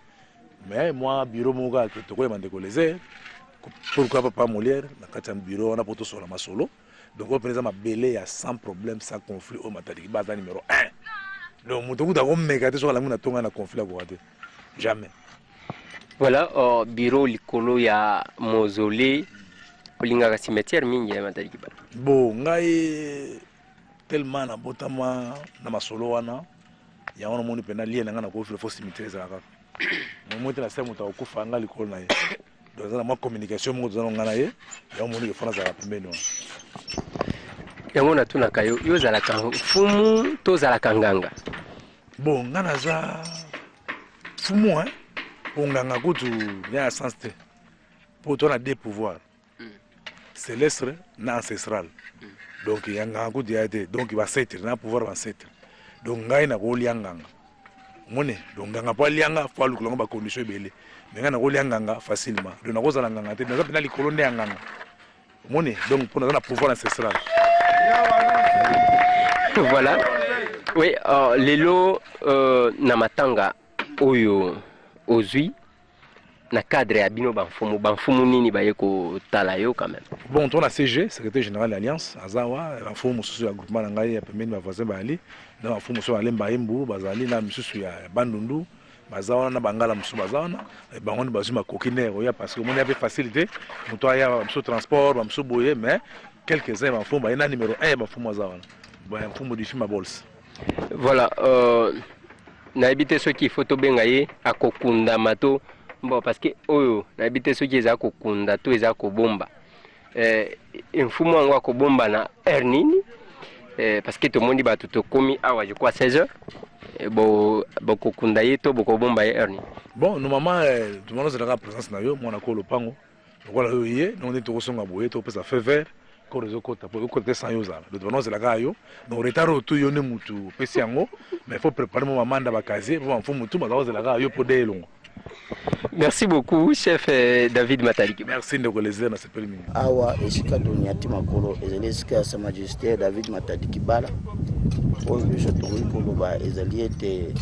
mais moi bureau moga to ko mandeko lezer pourquoi papa Molière na kata bureau on a poto sur la masolo donc on présente ma belé ya sans problème sans conflit au Matadi Kibala numéro 1. Donc muto kuta ko meka sur la muna tonga na conflit ko ate. Jamais. Voilà, bureau likolo ya mausolée olinga cimetière mingi ya Matadi Kibala. Bon, ngai tellement na botama na masolo wana ya wana moni pena lié na ko fo cimetière za ka. Mo moti na sema ta okufa nga likolo na ye. Donc za na communication mo za ngana ye ya moni ke fana za pembeni wana. Yango na tuna kayo yo za la fumu to za la kanganga. Bon, ngana za fumu hein. Onganga kutu ya sens te. Pour toi on a deux pouvoirs. Céleste na ancestral. Donc yanga kutu ya te. Donc il va s'être na pouvoir va s'être. Donc ngai na ko lianganga. Mone donc nganga pa lianga fa lukulanga ba condition belé. Mais ngana ko lianganga facilement. Donc na ko za nganga te. Na na likolo ne nganga. Mone donc pour na pouvoir ancestral. Voilà. Oui, lelo namatanga oyo ozui na cadre ya bino banfumu nini baye ko tala yo quand même. Bon, on a CG, secrétaire général de l'Alliance, Azawa, banfumu mususu ya groupement na ngai ya pembeni ba voisin bali, na banfumu mususu alemba imbu, bazali na mususu ya Bandundu, bazawana na bangala mususu bazawana, bango bazuma coquinaire ya parce que mon y avait facilité, muto ya mususu transport, mususu boye mais quelques-uns banfumu ba ina numéro 1 banfumu azawana. Banfumu du film bols. Voilà, na habité ceux qui photo bengaye akokunda mato bon parce que oyo na habité ceux qui za kokunda to eza ko bomba mfumu wangu akobomba na ernini parce que tout le monde ba tout komi awa je crois 16h bokokunda ye to bokobomba ye erni. Bon, normalement, tout le monde est dans la présence na yo, moi na ko lopango. Voilà yo ye, on est to songa boye to pesa feu vert, ko rezo ko ta ko te sans yo za. De toute façon, c'est la ga yo. Donc retard to yo ne mutu pesi yango, mais il faut préparer mon manda ba casier, pour faut mutu ba za la ga yo pour de longo. Merci beaucoup, chef David Mataliki. Merci de coller dans ce permis. Awa esika doniati makolo ezali esika sa majesté David Mataliki bala. Oyo biso tokoli koloba ezali ete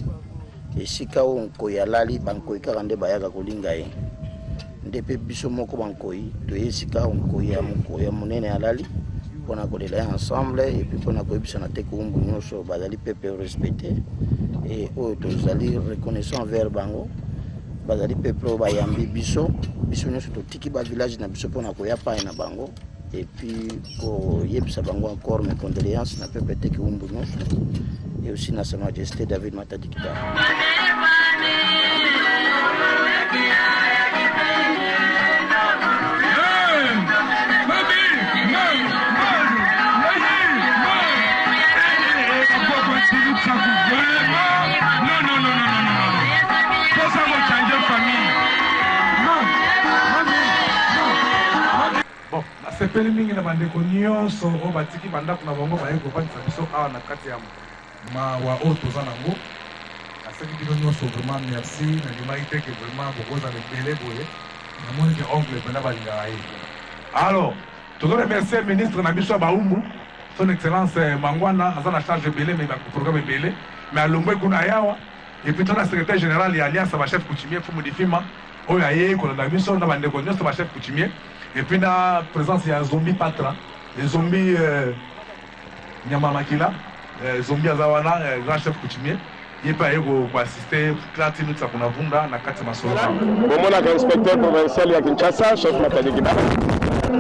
esika onko ya lali banko ikakande bayaka kolinga ye. Ndepe biso moko bankoyi to esika onko ya monene ya lali pona kolela ensemble et puis pona koyebisa na te kumbu nyonso bazali pepe respecté et oyo tozali reconnaissant envers bango. Bazali peuple bayambi biso nyonso totiki ba village na biso pona koya pa na bango et puis ko yebisa bango encore mes condoléances na peuple teki umbu nyonso et aussi na sa majesté David Mataliki ba. sepeli mingi na bandeko nyonso oyo batiki bandako na bango baye kobandisa biso awa na kati ya mawa oyo toza nango. Naseki bino nyonso vraiment merci, nandimaki te ke vraiment bokozala ebele boye namoni ke oncle mpena balingaka ye. Alors tozo remercier ministre na biso ya baumbu son excellence Mangwana aza na charge ebele me baprogramme ebele me alongwe kuna yawa epuis to na secrétaire général ya alliance ya bachef coutumier Fumu Difima oyo aye kolanda biso na bandeko nyonso bachef coutumier. Et puis la présence il y a Zombi Patra, les zombies Nyamamakila, Zombi Azawana, grand chef coutumier. Il n'est pas pour assister 30 minutes à Kunavunda, na Kati Masoloka. Bon, mon inspecteur provincial ya Kinshasa, chef Mataliki Bala.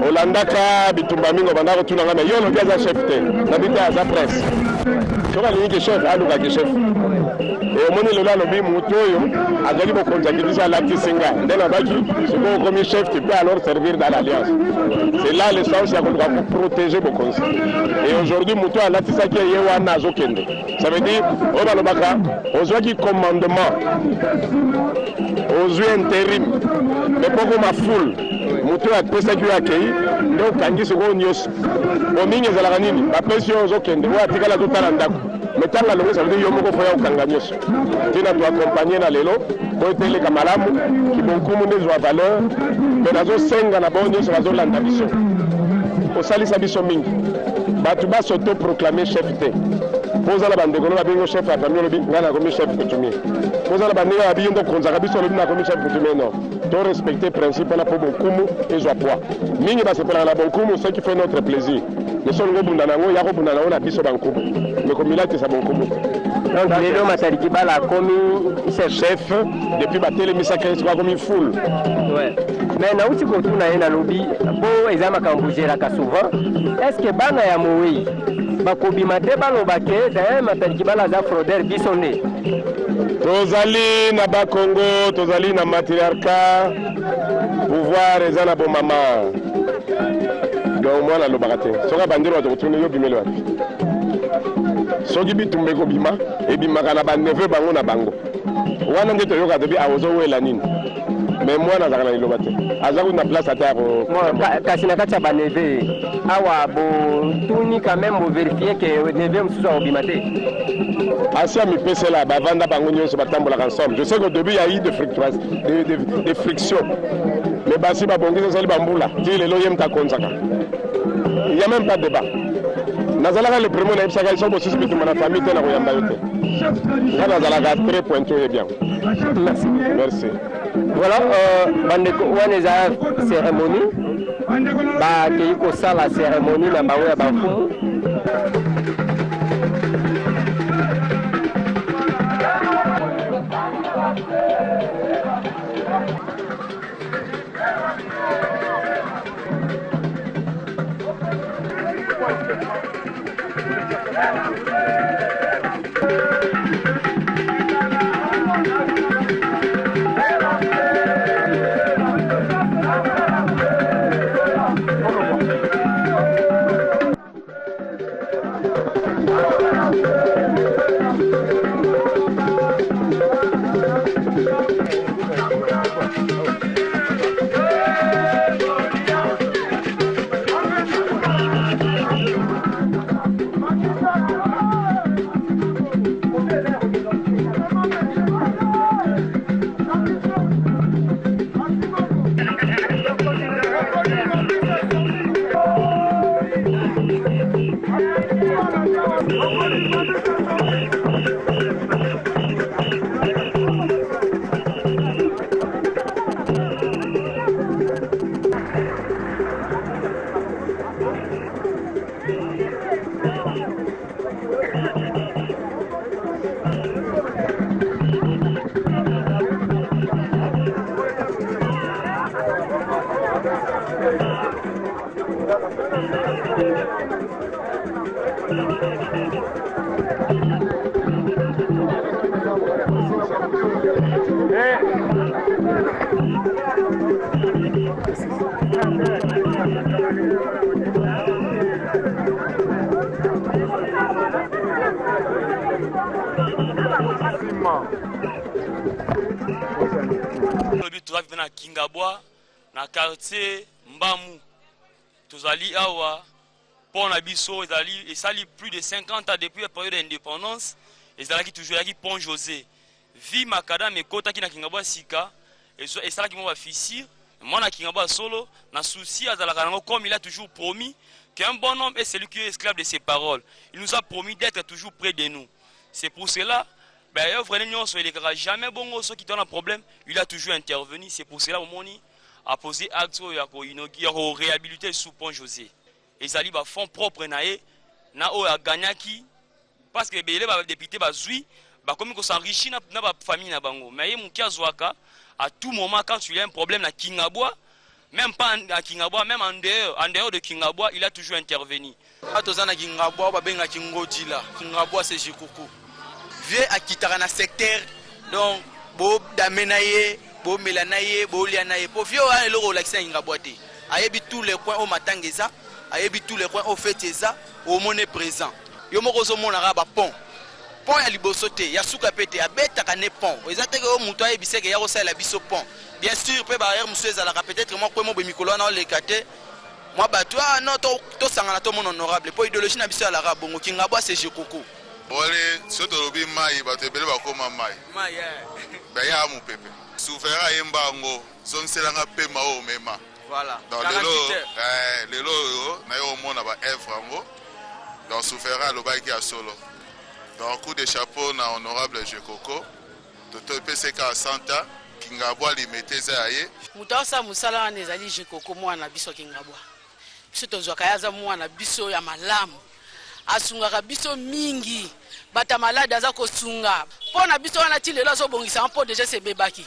Olandaka bitumba mingo banda rotuna ngame yo lo biaza chef te. Nabita za presse. Toka lingi chef aluka ki chef. Et omoni lola lobi muto yo azali bokonza kidisa la kisinga. Ndela baki siko comme chef qui peut alors servir dans l'alliance. C'est là l'essence ya pour protéger bokonza. Et aujourd'hui muto ala tisaki ye wana zokende. Ça veut dire o balobaka ozwaki commandement. Ozwi intérim. Mais poko ma foule. Muto ya pesa ki akei ndo kangi soko nyos. Omingi ezalaka nini? Bapesi yo ozokende wa tikala totala ndako. Metanga longo ça veut dire yo moko foya okanga nyos. Tina tu accompagner na lelo ko eteleka malamu ki bonkumu ndezwa valeur mais nazo senga na bon nyos bazo landa biso. Osalisa biso mingi. Batu ba s'auto proclamer chef te. Poza la bande kono babingo chef ya famille lobi ngana komi chef coutumier. Poza la bande ya bindo konzaka biso lobi na komi chef coutumier non. To respecter principe na po bonkumu ezwa poids. Mingi ba sepela na bonkumu ce qui fait notre plaisir. Le sol ngo bunda nango ya ko bunda nango na biso bankumu. Mais comme il a été sa bonkumu. Donc Lelo Mataliki Bala commis chef depuis batele misaka soit comme full. Ouais. Mais na uti ko tuna ena lobi po ezama kambujera ka souvent. Est-ce que bana ya moyi bakobima te balobake d'ailleurs Mataliki Bala za fraudeur bisonné. Tozali na Bakongo, tozali na matriarcat, pouvoir eza na bo mama. Donc moi na lobaka te. Soka bandiro to tuna yo bimelo wapi. Soki bitumbe ko bima ebimaka na baneve bango na bango. Wana nde toyoka te bi awozo wela nini. Mais moi nazaka na liloba te. Azaku na place ata ko kasi na kati ya baneve awa bo tuni quand même bo vérifier que neve msusu obima te. Asia mi pese là bavanda bango nyonso batambola ensemble. Je sais qu'au début il y a eu des frictions. Mais basi babongisa sali bambula. Ti lelo yem ta konzaka. Il y a même pas de débat. Nazalaka le premier na ibsaka iso bo sisi bitu na famille te na koyamba yote. Nazalaka très pointu et bien. Merci. Merci. Voilà, bandeko waneza cérémonie ba keiko sala cérémonie na bawe ya bafumu. na Kingabwa na quartier Mbamu tozali awa pont na biso ezali plus de 50 ans depuis la période d'indépendance ezalaki toujours yaki pont José vi makadam ekotaki na Kingabwa sika esalaki mo ba fissure mwana Kingabwa solo na souci azalaka nango comme il a toujours promis qu'un bon homme est celui qui est esclave de ses paroles. Il nous a promis d'être toujours près de nous. C'est pour cela il ne jamais bon ceux qui ont un problème, il a toujours intervenu. C'est pour cela que Moni a posé acte pour réhabiliter sous pont José. Et ça va fonds propre na gagnaki parce que les députés bazui comme ils s'enrichissent na ba famille na bango. Mais à tout moment quand tu as un problème à Kingabwa, même pas à Kingabwa, même en dehors de Kingabwa, il a toujours intervenu. Kingabwa c'est Jikoukou. Vieux à Kitara secteur, donc Bob Damenaye, Bob Melanaye, Bob Lianaye, pour vieux à l'euro l'accès à Ingaboité. Ayebi tous les coins au Matangeza, ayebi tous les coins au Feteza, au monnaie présent. Yomorozo Monaraba pont. Pont ya libosote, ya souka pete, ya beta kane pont. Ezate que au moutoua et bisque ya rosa la biso pont. Bien sûr, peut barrière monsieur Zalaka peut-être moi quoi mon bemikolo na le kate. Moi bah toi non to sangana to mon honorable. Pour idéologie na biso à l'arabe, bongo Kingabwa c'est Jekoko. Bolé, soto lobi mai bato ebele bakoma mai. Mai ba ya mu pepe. Souvera yembango, zone selanga pe ma o mema. Voilà. Dans lelo na yo mona ba evrango. Dans souvera lo ba ki a solo. Dans coup de chapeau na honorable Jekoko. Toto PCK Santa Kingabwa limete zaye. Mutasa musala nezali Jekoko mwana biso Kingabwa. Biso tozwaka yaza mwana biso ya malamu. Asungaka biso mingi bata malade aza kosunga pona biso wana ti lelo azobongisa mpo déjà se bebaki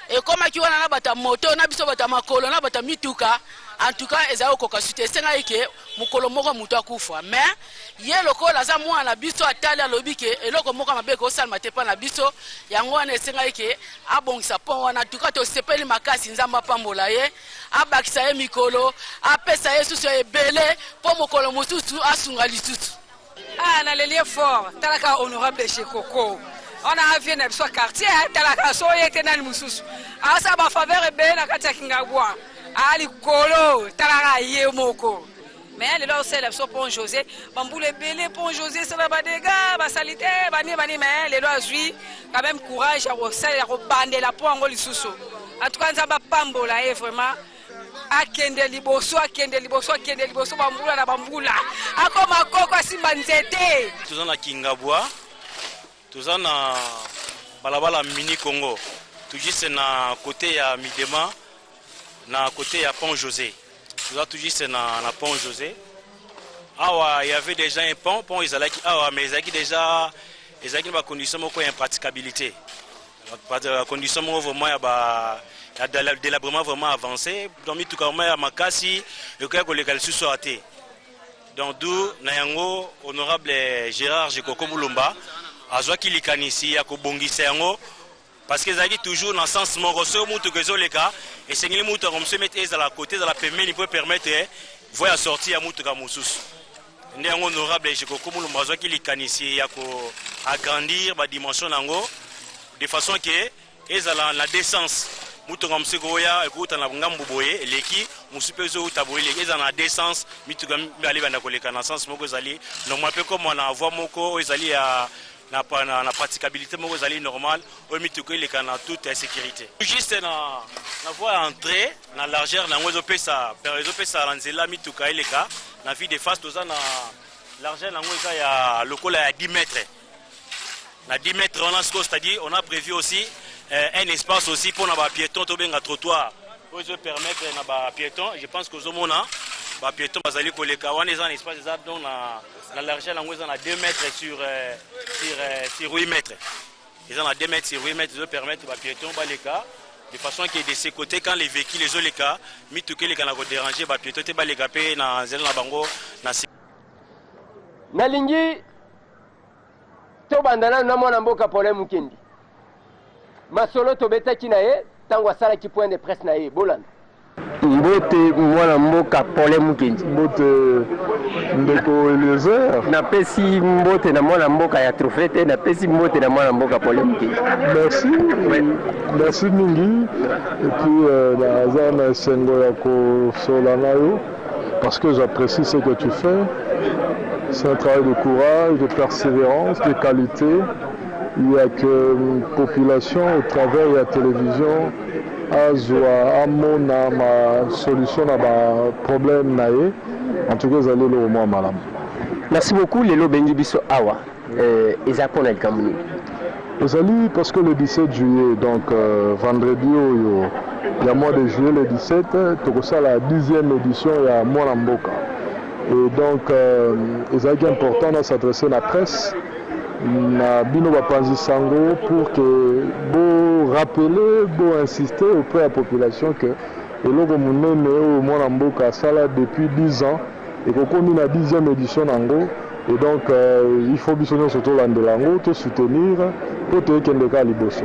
ekomaki wana na bata moto na biso bata makolo na bata mituka en tout cas ezali okoka sute esenga eke mokolo moko moto akufa mais ye lokola aza mwana biso atali alobi ke eloko moko mabe kosalema te mpa na biso yango wana esenga eke abongisa pont wana en tout cas tosepeli makasi nzambe apambola ye abakisa ye mikolo apesa ye susu ebele mpo mokolo mosusu asunga lisusu. Ah, na l'élié fort, talaka honorable chez Coco. On a vu na biso quartier, talaka so yete na mususu. Asa ba faveur e be na katia Kingabwa. Ali kolo, talaka ye moko. Mais le là c'est le pont José, bamboule belé pont José ça va dégâts, ba salité, bani mais le là zui quand même courage à ça ya bande la pont ngoli susu. En tout cas ça va pambola et vraiment akende liboso bambula na bambula akoma koko asimba nzete. Toza na Kingabwa, toza na balabala mini Congo, toujours na côté ya Midema, na côté ya pont José. Toza toujours na pont José. Awa il y avait déjà un pont ezalaki awa mais ezalaki déjà ezalaki ba condition moko impraticabilité. La condition vraiment ya ba le délabrement vraiment avancé, donc tout comme à Makasi, le cas que les calculs soient ratés. Donc d'où Nayango, honorable Gérard Jekoko Moulomba, a joué qu'il est ici à Kobongi parce qu'ils ont toujours dans le sens moroso, moutou que les cas, et c'est les moutons comme se mettent à la côté de la PME, il peut permettre de voir sortir à moutou comme sous. Nayango honorable Jekoko Moulomba a joué qu'il est ici à agrandir la dimension nango de façon que ils ont la décence. Mutonga msegoya ekuta na ngambu boye leki musupezo utaboye leki za na décence mituga mbali banda koleka na sens moko zali normal pe comme na voie moko ezali ya na praticabilité moko zali normal o mituga leka na toute sécurité juste na voie entrée na largeur na ngozo pesa la nzela mituga eleka na vie de face toza na largeur na ngoza ya lokola ya 10 mètres na 10 mètres on a c'est-à-dire on a prévu aussi un espace aussi pour les piétons, un trottoir pour permettre aux piétons. Je pense que ba piéton bazali koleka wana eza un espace eza donc na largeur yango eza na 2 mètres sur 8 mètres. Ils ont à 2 mètres sur 8 mètres, ils permettent aux piétons baleka de façon que de ces côtés quand les véhicules les oleka, mi tout que les canaux déranger ba piétons te baleka pe na zela na bango na nalingi to bandana na mwana mboka Paulin Mukendi masolo to betaki na ye tango asala ki point de presse na ye bolanda mbote mwana mboka Paulin Mukendi mbote ndeko Eliezer napesi mbote na mwana mboka ya Trofete napesi mbote na mwana mboka Paulin Mukendi. Merci merci mingi et puis naza na esengo ya kosola na yo parce que j'apprécie ce que tu fais. C'est un travail de courage, de persévérance, de qualité. Il y a que une population au travers de la télévision a ma solution à ma problème naé. En tout cas, vous allez le moins madame. Merci beaucoup Lelo Bengi Biso Awa. Ezapon El Kamouni. Vous allez parce que le 17 juillet, donc vendredi, il y a mois de juillet le 17, c'est la 10e édition, il y a Mwana Mboka. Et donc, c'est important de s'adresser à la presse, à Bino Bapanzi Sango, pour que vous rappeler, vous insister auprès de la population que le logo Mounene au Mwana Mboka sala depuis 10 ans et qu'on a la 10e édition Nango. Et donc, il faut bien surtout l'andelango, te soutenir, pour te faire les bosses.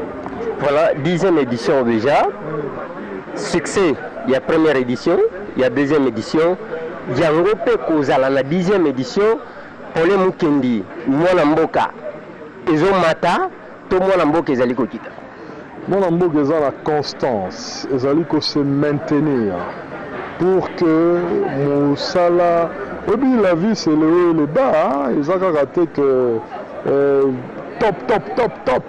Voilà, 10e édition déjà. Succès, il y a première édition, il y a deuxième édition. Yango pe kozala na 10e édition Paulin Mukendi mwana mboka ezo mata to mwana mboka ezali kokita mwana mboka eza la constance ezali ko se maintenir pour que mosala obi la vie c'est le haut et le bas ezaka raté que top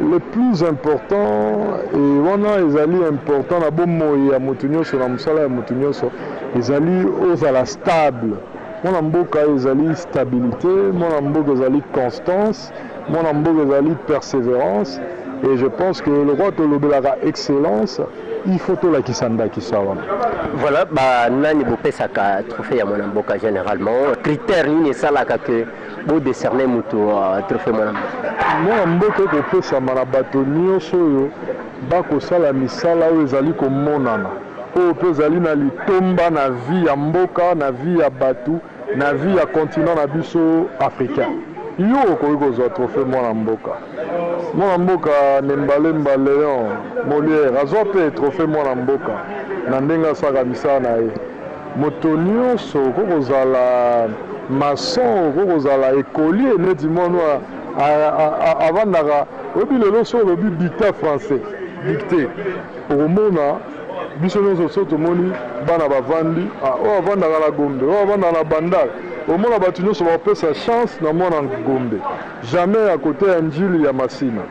le plus important et wana ezali important na bomo ya mutu nyonso na mosala ya mutu nyonso ezali ozala stable mwana mboka ezali stabilité mwana mboka ezali constance mwana mboka ezali persévérance et je pense que le roi tolobelaka excellence il faut tolakisa ndakisa wana. Voilà ba nani bopesaka trophée ya mwana mboka généralement critère nini esalaka ke bo décerner mutu trophée mwana mboka mwana mboka ekopesama na bato nyonso oyo bakosala misala oyo ezali komonana oyo mpe ezali na litomba na vie ya mboka na vie ya batu na vie ya continent na biso africain yo okoki kozwa trophée mwana mboka Nembalemba Léon Molière azwa mpe trophée mwana mboka na ndenge asaka misala na ye moto nyonso okoki kozala maçon okoki kozala écolier neti mono avandaka oyebi lelo so olobi dictat français dicté okomona biso nyonso so tomoni bana bavandi oyo avandaka na Gombe oyo avandaka na Bandar omona bato nyonso bapesa chance na mwana Gombe jamais à côté ya njili ya Masina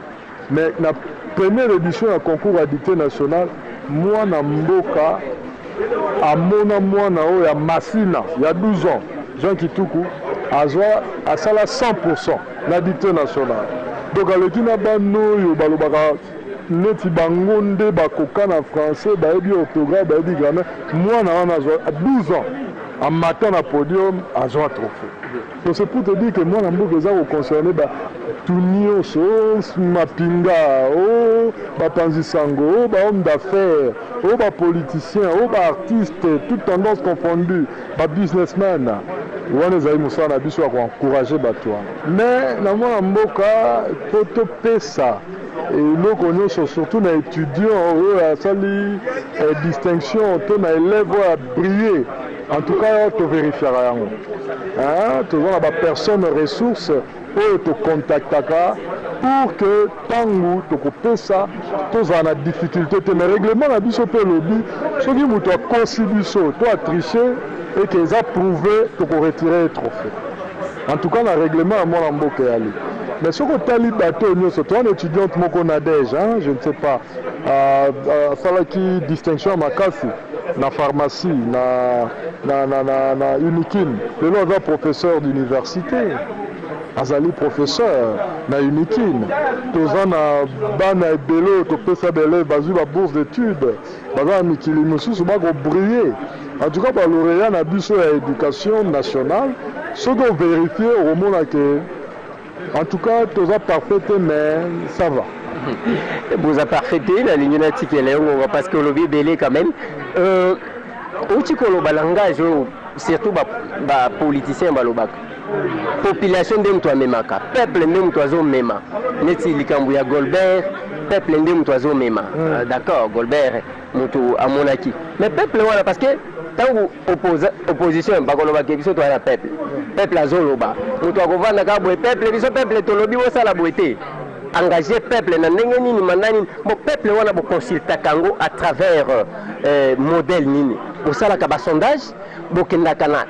mais na première édition ya concours à dictée national mwana mboka amona mwana oyo ya Masina ya 12 ans Jean Kituku azwa asala 100% na dictée nationale donc aleki na bano oyo balobaka neti bango nde bakoka na français bayebi orthographe bayebi grammaire mwana wana azwa 12 ans en matin na podium azwa trophée donc c'est pour te dire que mwana mboka eza koconcerné tout nyonso mapinga bapanzi sango bahomme d'affaires bapoliticien baartiste toute tendance confondue babusinessman wana ezali mosala na biso ya koencourage bato wana mais na mwana mboka po topesa eloko nyonso surtout na étudiant oyo asali distinction to na élève oyo abriller en tout cas tovérifiaka yango toza na bapersone ressource oyo tocontactaka pour que ntango tokopesa tozala na difficulté te mais règlement na biso mpe elobi soki moto akosi biso to atriche eke eza prouvé tokoretire trophée en tout cas na règlement ya mwana mboka eyali mais soki otali bato nyonso towana étudiante moko Nadège je ne sais pas asalaki distinction ya makasi na pharmacie na Unikin lelo aza professeur d'université azali professeur na UNIKIN toza na bana ebele topesa bele bazwi babourse d'études baza na mikili mosusu bakobriller en tout cas balauréat na biso ya éducation nationale soki ovérifie okomona ke en tout cas toza parfait mais ça va. Vous avez parfaité la ligne natikele parce que le bébé quand même outi ko loba langage surtout ba politicien balobaka population ndem to memaka peuple ndem to azo mema neti likambu ya Golbert peuple ndem to azo mema d'accord Golbert mutu amonaki mais peuple voilà parce que tangu opposition bakoloba ke biso to ala peuple azoloba mutu akovanda ka boye peuple biso peuple to lobi osala boete engager peuple na ndenge nini mandani bon peuple wana bo consulta kango à travers modèle nini osala ka ba sondage bokenda kana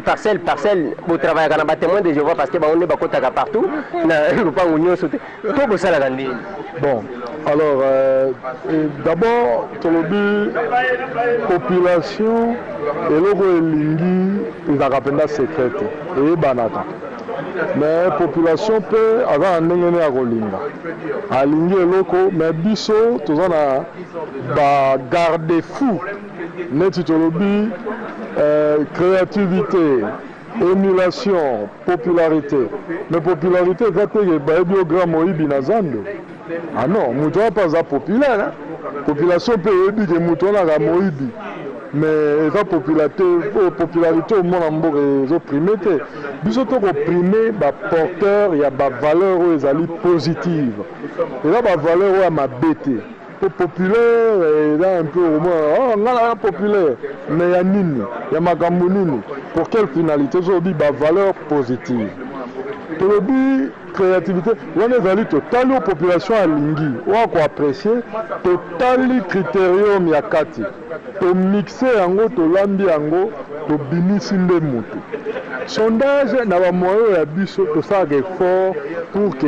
parcelle bo travailler kana ba témoin de Jéhovah parce que ba on ba kotaka partout na lupango nyoso te to bosala ka nini. Bon alors d'abord tolobi population eloko elingi ezaka penda secrète eyebanaka mais population pe aza na ndenge nini ya kolinga alingi eloko mais biso toza na bagarde fou neti tolobi créativité émulation popularité mais popularité eza teke bayebi o grand moyibi na zando ah non moto wana mpe aza populaire population mpe eyebi ke moto wana aka moyibi mais eza popularité omona mboka ezoprime te biso tokoprime baporteur ya bavaleur oyo ezali positive eza bavaleur oyo ya mabe te po populaire eza un peu omona nga na populaire mais ya nini ya makambo nini pour quelle finalité ozolobi bavaleur positive tolobi créativité wana ezali totali o population alingi oyo koapprécie totali critérium ya kati tomixe yango tolambi yango tobimisi nde mutu sondage na bamoyo ya biso tosalaka effort pour ke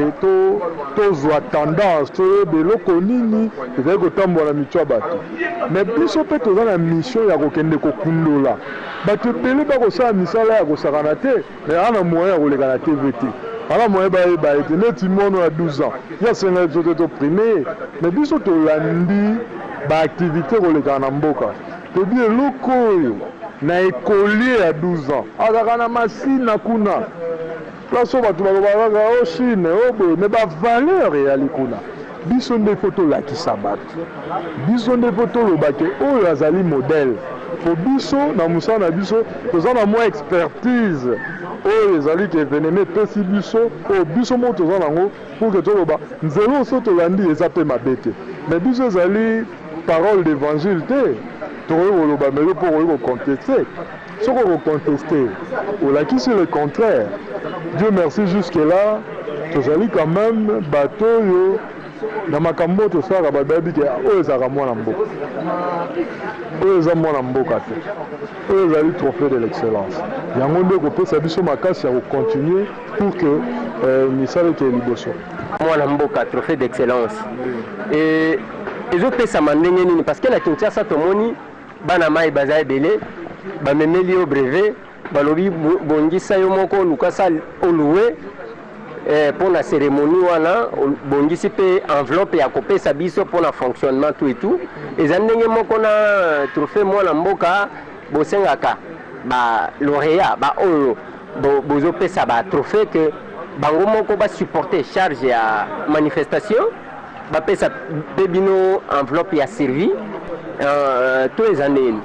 tozwa tendance toyeba eloko nini ezali kotambola mitu ya bato mais biso mpe toza na mission ya kokende kokundola bato ebele bakosala misala ya kosakana te mais ana moyen ya koleka na tv te ala moyen bayeba ete neti mono ya 12 ans ya senga biso te toprime mais biso tolandi baactivité koleka na mboka tobi eloko oyo na écolier ya 12 ans azaka na masina kuna place oyo bato balobakaka o chine o boye me bavaleur eyali kuna biso nde fo tolakisa bato biso nde fo toloba ke oyo azali modèle po biso na mosala na biso toza na mwa expertise oyo ezali ke eveneme epesi biso oyo biso mo toza nango pour ke toloba nzela oso tolandi eza mpe mabe te mais biso ezali parole d'évangile te tokoki koloba melo mpo okoki koconteste soki okoconteste olakisi le contraire Dieu merci jusque là tozali quand même bato oyo na makambo oyo tosalaka babebi ke oyo ezalaka mwana mboka oyo eza mwana mboka te oyo ezali trophée de l'excellence yango nde kopesa biso makasi ya kocontinue pour que misala eke liboso mwana mboka trophée d'excellence ezopesama ndenge nini parce que na Kinshasa tomoni bana mai baza ebele bamemeli yo brevet balobi bongisa yo moko lukasa oluwe pour la cérémonie wana bongisi pe enveloppe ya kopesa biso pour la fonctionnement tout et tout eza ndenge moko na trophée mwana mboka bosengaka ba lauréat ba oyo bozopesa ba trophée que bango moko ba supporter charge ya manifestation bapesa pe bino enveloppe ya servi to eza nini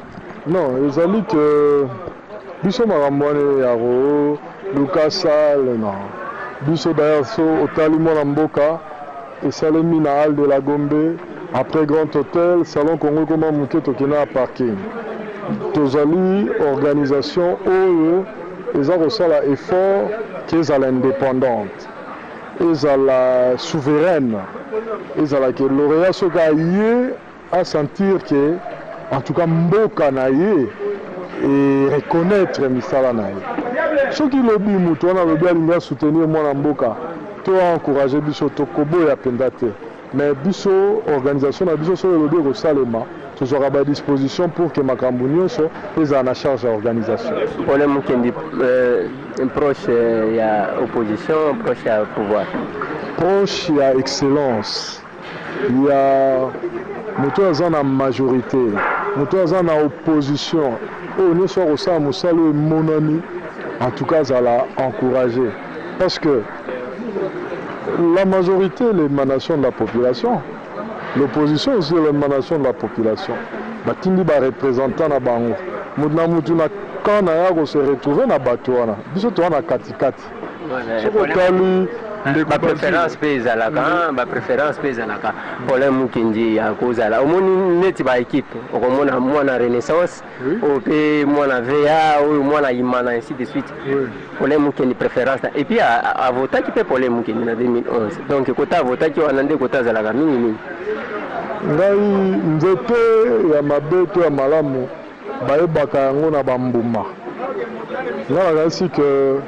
non ezali ke biso makambo wana yako lukasale non biso d'ailleurs so otali mwana mboka esalemi na halle de la Gombe après Grand Hôtel salon Congo koma moke tokende na parking tozali organisation oyo eza kosala effort ke ezala indépendante ezala souveraine ezala ke lauréat soki aye asentir ke en tout cas mboka na ye et reconnaître misala na ye soki lobi moto wana lobi alingi asoutenir mwana mboka to encourager biso tokoboya mpenza te mais biso organisation na biso soki elobi ekosalema tozwaka badisposition pour que makambo nyonso ezala na charge ya organisation. Pole Mukendi proche ya opposition, proche ya pouvoir. Proche ya excellence, ya moto aza na majorité, moto aza na opposition, oyo nyonso akosala mosala oyo emonani, en tout cas azala encouragé. Parce que la majorité est l'émanation de la population. L'opposition aussi est l'émanation de la population. Batindi ba représentant na bango. Mutna mutu na kana ya se retrouver na bato wana. Biso to wana katikati. Ba préférence pesa la kan, ba préférence pesa la kan. Pole Mukendi ya kozala. Omoni neti ba équipe. Okomona mwana Renaissance, ope mwana VA, ou mwana Imana ainsi de suite. Pole Mukendi préférence. Et puis a voté qui peut Pole Mukendi en 2011. Donc kota voté qui wana nde kota zala ka mingi mingi. Ngai nzete ya mabeto ya malamu bayebaka yango na bambuma. Nga nakasi ke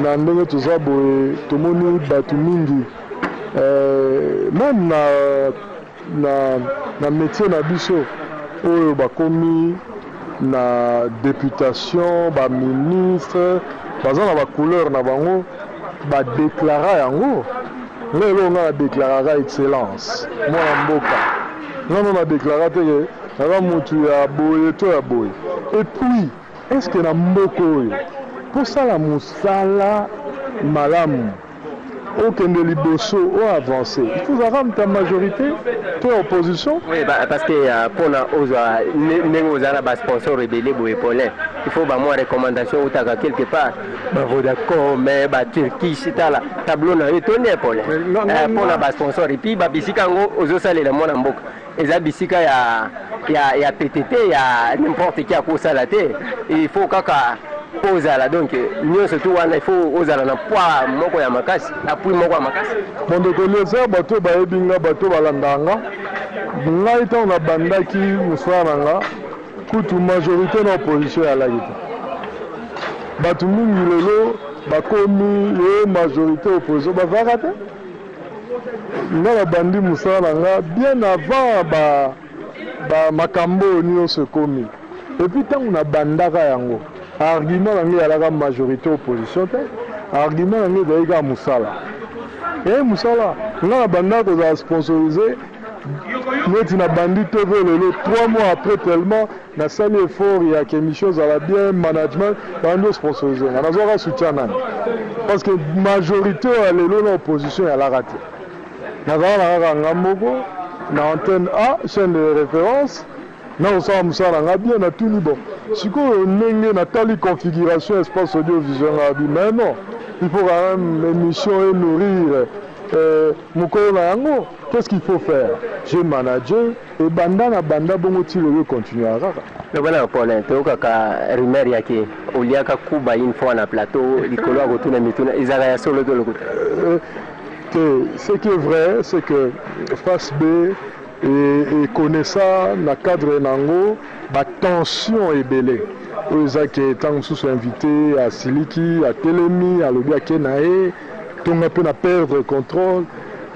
na ndenge toza boye tomoni bato mingi même na métier na biso oyo bakomi na députation baministre baza na bacouleur na bango badeklara yango. Lelo nga na deklaraka excellence mwana mboka ngano na deklara teke naza motu ya boye to ya boye. Et puis est-ce que na mboka oyo posala mosala malamu okende liboso o avancer, il faut avoir ta majorité to opposition. Oui, parce que pour na ozwa ndenge ozala ba sponsor rebelle boye Paulin, il faut ba moi recommandation utaka quelque part ba Vodacom mais ba Turkish tala tableau na étonné Paulin pour na ba sponsor et puis ba bisika ngo ozosalela mwana mboka eza bisika ya PTT ya n'importe qui akosala te, il faut kaka ozala donc nyonso tu wana il faut ozala na poids moko ya makasi appui moko ya makasi. Mondeko lesa bato bayebinga bato balandanga ngai ntango na bandaki mosala na nga kutu majorité na opposition ya laki te. Bato mingi lelo bakomi ye majorité opposition bavaka te. Nga na bandi mosala na nga bien avant makambo nyonso ekomi. Et puis ntango na bandaka yango argument nange yalaka majorité opposition te, argument nange ezalika mosala. Et mosala nga na banda kozala sponsorisé neti na bandi TV lelo 3 mois après tellement nasali effort ya ke émission ezala bien management bandi sponsorisé nga nazwaka soutien nani parce que majorité ya lelo na opposition yalaka te. Nazala na kaka nga moko na antenne A chaîne de référence na osala mosala nga bien na tuni bon sikoyo ndenge natali configuration espace audiovisuel nga bi mais non il faut quand même émission et nourrir mokolo na yango. Qu'est-ce qu'il faut faire? J'ai managé et banda na banda bongo ti lelo continuer kaka. Mais voilà Paulin to kaka rumeur yake oliaka kuba une fois na plateau likolo ya kotuna mituna ezala ya solo to lokuta. Ce qui est vrai c'est que face B et connaissant na cadre nango ba tension ebele oza ke tant sous invité à Siliki à Telemi à Lobi à Kenae tonga pe na perdre contrôle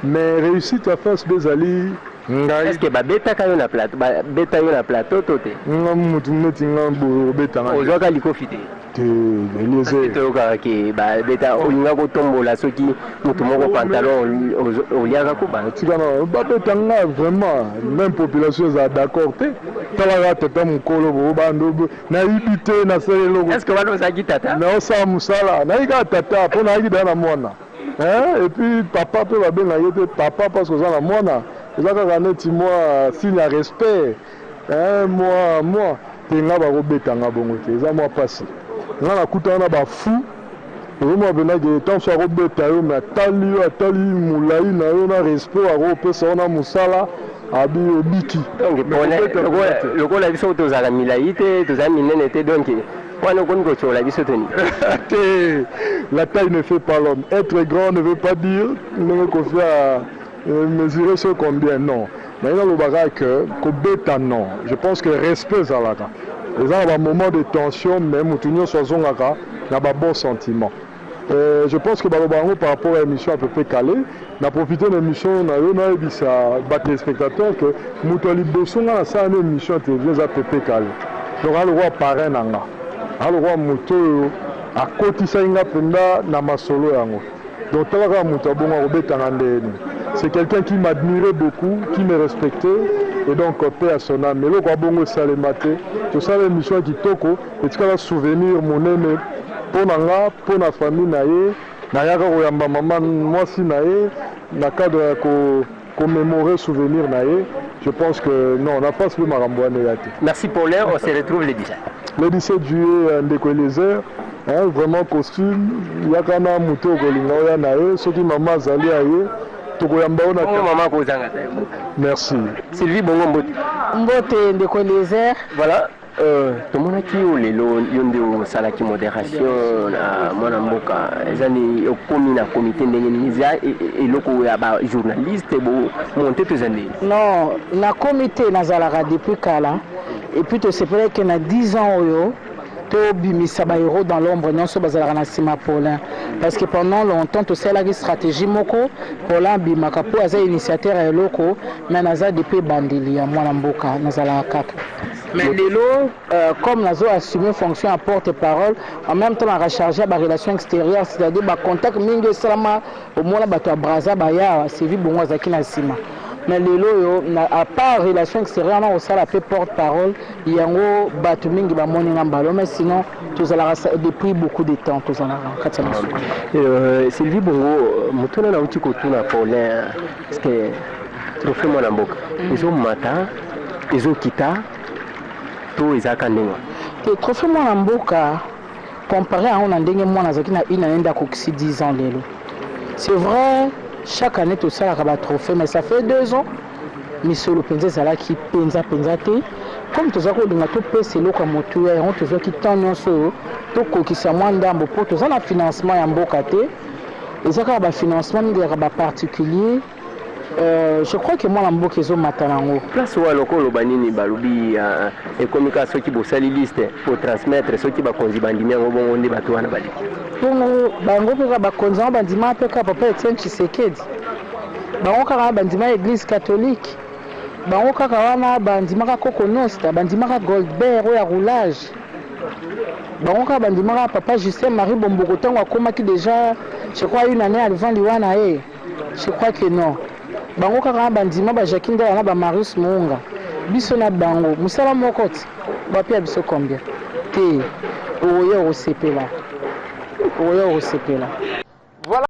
mais réussite à face bezali ngai. Est-ce que ba beta kayo na plateau ba beta yo na plateau tote mutu neti ngambo beta nga ozwaka likofite te elieze to ka ke ba beta olinga ko tombola soki mutu moko pantalon oliaka ko ba tika na ba beta nga vraiment même population za d'accord te tala tata mukolo bo bando na ibite na selelo. Est-ce que wano sa kitata na osa musala na ika tata pona akida na mwana et puis papa peut va bien ayete papa parce que ça la mwana ezaka kaneti moi signe à respect moi tenga ba robetanga bongo te eza moi pasi nga na kutana ba fou moi benage tant so robeta yo mais atali mulai na yo na respect a robesa na musala abi obiki. Donc lokola biso tozala milai te tozala minene te donc la taille ne fait pas l'homme. Être grand ne veut pas dire mesurer ce combien, non. Mais dans le bagage que non. Je pense que respect ça là. Les gens ont un moment de tension, même où tout le monde soit il y a un bon sentiment. Je pense que Balobango par rapport à l'émission à peu près calée, n'a profité de l'émission, on a dit ça, battre les spectateurs que Moutoli Bossonga, ça une émission télévisée à peu près calée. Donc, on a le roi parrain nanga, on a le roi Mouto, à côté ça inga penda na masolo yango. Donc, talaka Moutabonga Robeta Nandeni. C'est quelqu'un qui m'admirait beaucoup, qui me respectait, et donc paix à son âme. Mais le roi Bongo Salemate, tout ça l'émission qui toko, et tu as souvenir mon aimé. Pour la famille, moi aussi, dans le cadre de commémorer souvenir, je pense que non, on n'a pas ce Marambouane. Merci Paulin, on se retrouve le 17. Le 17 juillet, Ndeko Eliezer, vraiment costume, il y a quand même un mouton au ceux qui maman Zali aïe. Merci. Sylvie Bongo Mbote Ndeko Eliezer. Voilà. Tomonaki lelo yondo salaki modération na mwana mboka ezani okomi na comité ndenge niza eloko ya ba journaliste bo monté tozandi non na comité nazalaka depuis kala et puis to c'est vrai que na 10 ans oyo to bimisa ba héros dans l'ombre non so bazalaka na sima Paulin parce que pendant longtemps to selaki stratégie moko Paulin bimaka po aza initiateur ya eloko mais naza depuis bandeli ya mwana mboka nazalaka kaka. Mais lelo, comme nous avons assumé fonction à porte-parole, en même temps, on a rechargé la relation extérieure, c'est-à-dire le contact mingi salama au moins la bateau à Braza Baya, c'est vu bon Zaki na Sima. Mais lelo, à part relation extérieure, on a aussi la porte-parole, il y a un bateau mingi ba moni ngambalo, mais sinon, tout ça depuis beaucoup de temps, tout ça là. Sylvie Bongo, mutuna na uti kotuna Paulin, parce que trophée mwana mboka, ils ont mata, ils ont kita. Le trophée mwana mboka comparé à un ndenge mwana zaki na ina nenda kokisi 10 ans lelo. C'est vrai, chaque année tout ça la trophée mais ça fait 2 ans. Misolo penza zala ki penza te. Comme tout ça ko dinga to pese loko motu ya on tout ça ki tanyo so to kokisa mwanda mbo po to ça na financement ya mboka te. Ezaka ba financement ngira ba particulier. Je crois que moi la mboka ezo matanango place wa lokolo banini balubi et communication qui bosali liste pour transmettre ceux qui ba konzi bandimi ngo bongo ndi batu wana bali bongo bango pe ba konzi bandima pe ka papa Etienne Tshisekedi bango ka bandima église catholique bango ka wana bandima ka Kokonosta bandima ka Goldberg ya roulage bango ka bandima ka papa Justin Marie Bomboko tango akomaki déjà je crois une année avant liwana je crois que non. Bango kaka bandima ba Jakinda na ba Marius Munga biso na bango musala mokoti ba pia biso combien te oyo osepela voilà.